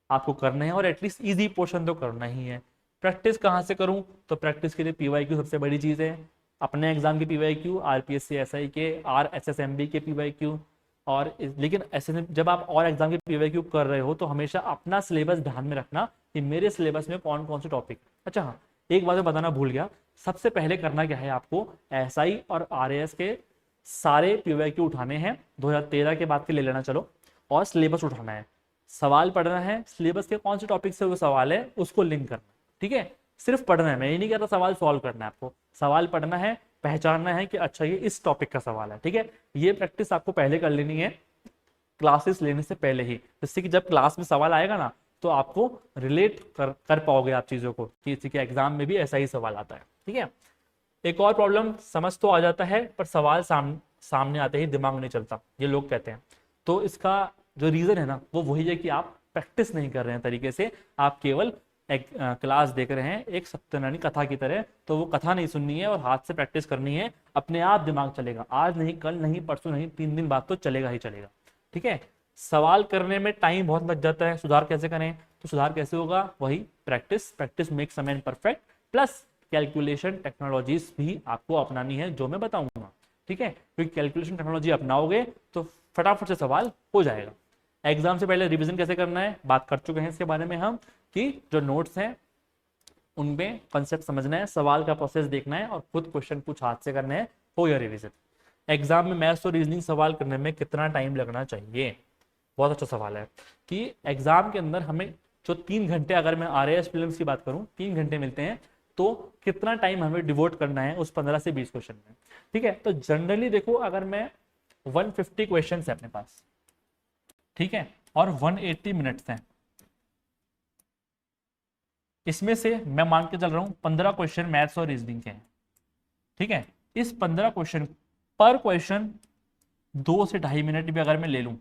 आपको करना है, और एटलीस्ट इजी पोर्शन तो करना ही है। प्रैक्टिस कहाँ से करूँ, तो प्रैक्टिस के लिए PYQ सबसे बड़ी चीज़ है। अपने एग्जाम के PYQ, RPSC SI के, RSSMB के PYQ, और लेकिन ऐसे जब आप और एग्जाम के PYQ कर रहे हो तो हमेशा अपना सिलेबस ध्यान में रखना कि मेरे सिलेबस में कौन कौन से टॉपिक। अच्छा हाँ, एक बात मैं बताना भूल गया, सबसे पहले करना क्या है, आपको SI और RAS के सारे PYQ उठाने हैं 2013 के बाद के ले लेना चलो, और सिलेबस उठाना है, सवाल पढ़ना है, सिलेबस के कौन से टॉपिक से वो सवाल है उसको लिंक करना। ठीक है, सिर्फ पढ़ना है, मैं ये नहीं कह रहा सवाल सॉल्व करना है, आपको सवाल पढ़ना है, पहचानना है कि अच्छा ये इस टॉपिक का सवाल है। ठीक है, ये प्रैक्टिस आपको पहले कर लेनी है क्लासेस लेने से पहले ही, जिससे कि जब क्लास में सवाल आएगा ना तो आपको रिलेट कर पाओगे आप चीजों को कि इसी के एग्जाम में भी ऐसा ही सवाल आता है। ठीक है, एक और प्रॉब्लम, समझ तो आ जाता है पर सवाल सामने आते ही दिमाग नहीं चलता, ये लोग कहते हैं, तो इसका जो रीजन है ना वो वही है कि आप प्रैक्टिस नहीं कर रहे हैं तरीके से, आप केवल एक क्लास देख रहे हैं एक सत्यनारायण कथा की तरह। तो वो कथा नहीं सुननी है और हाथ से प्रैक्टिस करनी है, अपने आप दिमाग चलेगा, आज नहीं कल नहीं परसों नहीं 3 दिन बाद तो चलेगा ही चलेगा। ठीक है, सवाल करने में टाइम बहुत लग जाता है, सुधार कैसे करें? तो सुधार कैसे होगा? वही practice, practice makes a man perfect, plus calculation technologies भी आपको अपनानी है जो मैं बताऊंगा। ठीक है, क्योंकि कैलकुलेशन टेक्नोलॉजी अपनाओगे तो फटाफट से सवाल हो जाएगा। एग्जाम से पहले रिवीजन कैसे करना है बात कर चुके हैं इसके बारे में हम, कि जो नोट्स हैं उनमें कंसेप्ट समझना है, सवाल का प्रोसेस देखना है और खुद क्वेश्चन कुछ हाथ से करने हैं, हो या रिवीजन। एग्जाम में मैथ्स और रीजनिंग सवाल करने में कितना टाइम लगना चाहिए? बहुत अच्छा सवाल है कि एग्जाम के अंदर हमें जो 3 घंटे, अगर मैं RAS प्रीलिम्स की बात करूं 3 घंटे मिलते हैं, तो कितना टाइम हमें डिवोट करना है उस 15 से 20 क्वेश्चन में? ठीक है, तो जनरली देखो अगर मैं 150 क्वेश्चन है अपने पास, ठीक है, और 180 मिनट्स हैं, इसमें से मैं मान के चल रहा हूं 15 क्वेश्चन मैथ्स और रीजनिंग के हैं। ठीक है, इस 15 क्वेश्चन पर क्वेश्चन 2 से 2.5 मिनट भी अगर मैं ले लूं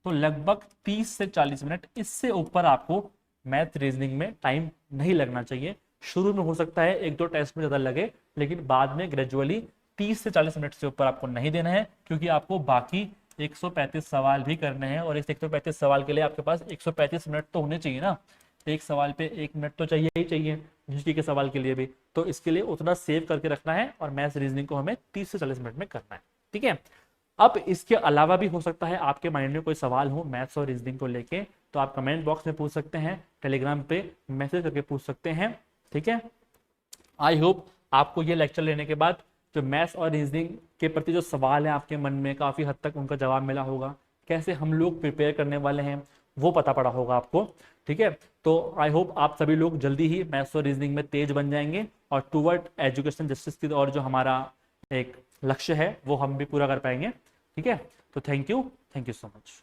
तो लगभग 30 से 40 मिनट, इससे ऊपर आपको मैथ रीजनिंग में टाइम नहीं लगना चाहिए। शुरू में हो सकता है 1-2 टेस्ट में ज्यादा लगे, लेकिन बाद में ग्रेजुअली 30 से 40 मिनट से ऊपर आपको नहीं देना है, क्योंकि आपको बाकी 135 सवाल भी करने हैं और इस 135 सवाल के लिए आपके पास 135 मिनट तो होने चाहिए ना। एक सवाल पे 1 मिनट तो चाहिए ही चाहिए, जीके के सवाल के लिए भी, तो इसके लिए उतना सेव करके रखना है और मैथ्स रीजनिंग को हमें 30 से 40 मिनट में करना है। ठीक है, अब इसके अलावा भी हो सकता है आपके माइंड में कोई सवाल हो मैथ्स और रीजनिंग को लेके, तो आप कमेंट बॉक्स में पूछ सकते हैं, टेलीग्राम पे मैसेज करके पूछ सकते हैं। ठीक है, आई होप आपको ये लेक्चर लेने के बाद जो मैथ्स और रीजनिंग के प्रति जो सवाल है आपके मन में, काफी हद तक उनका जवाब मिला होगा, कैसे हम लोग प्रिपेयर करने वाले हैं वो पता पड़ा होगा आपको। ठीक है, तो आई होप आप सभी लोग जल्दी ही मैथ्स और रीजनिंग में तेज बन जाएंगे और टूवर्ड एजुकेशन जस्टिस की और जो हमारा एक लक्ष्य है वो हम भी पूरा कर पाएंगे। ठीक है, तो थैंक यू सो मच।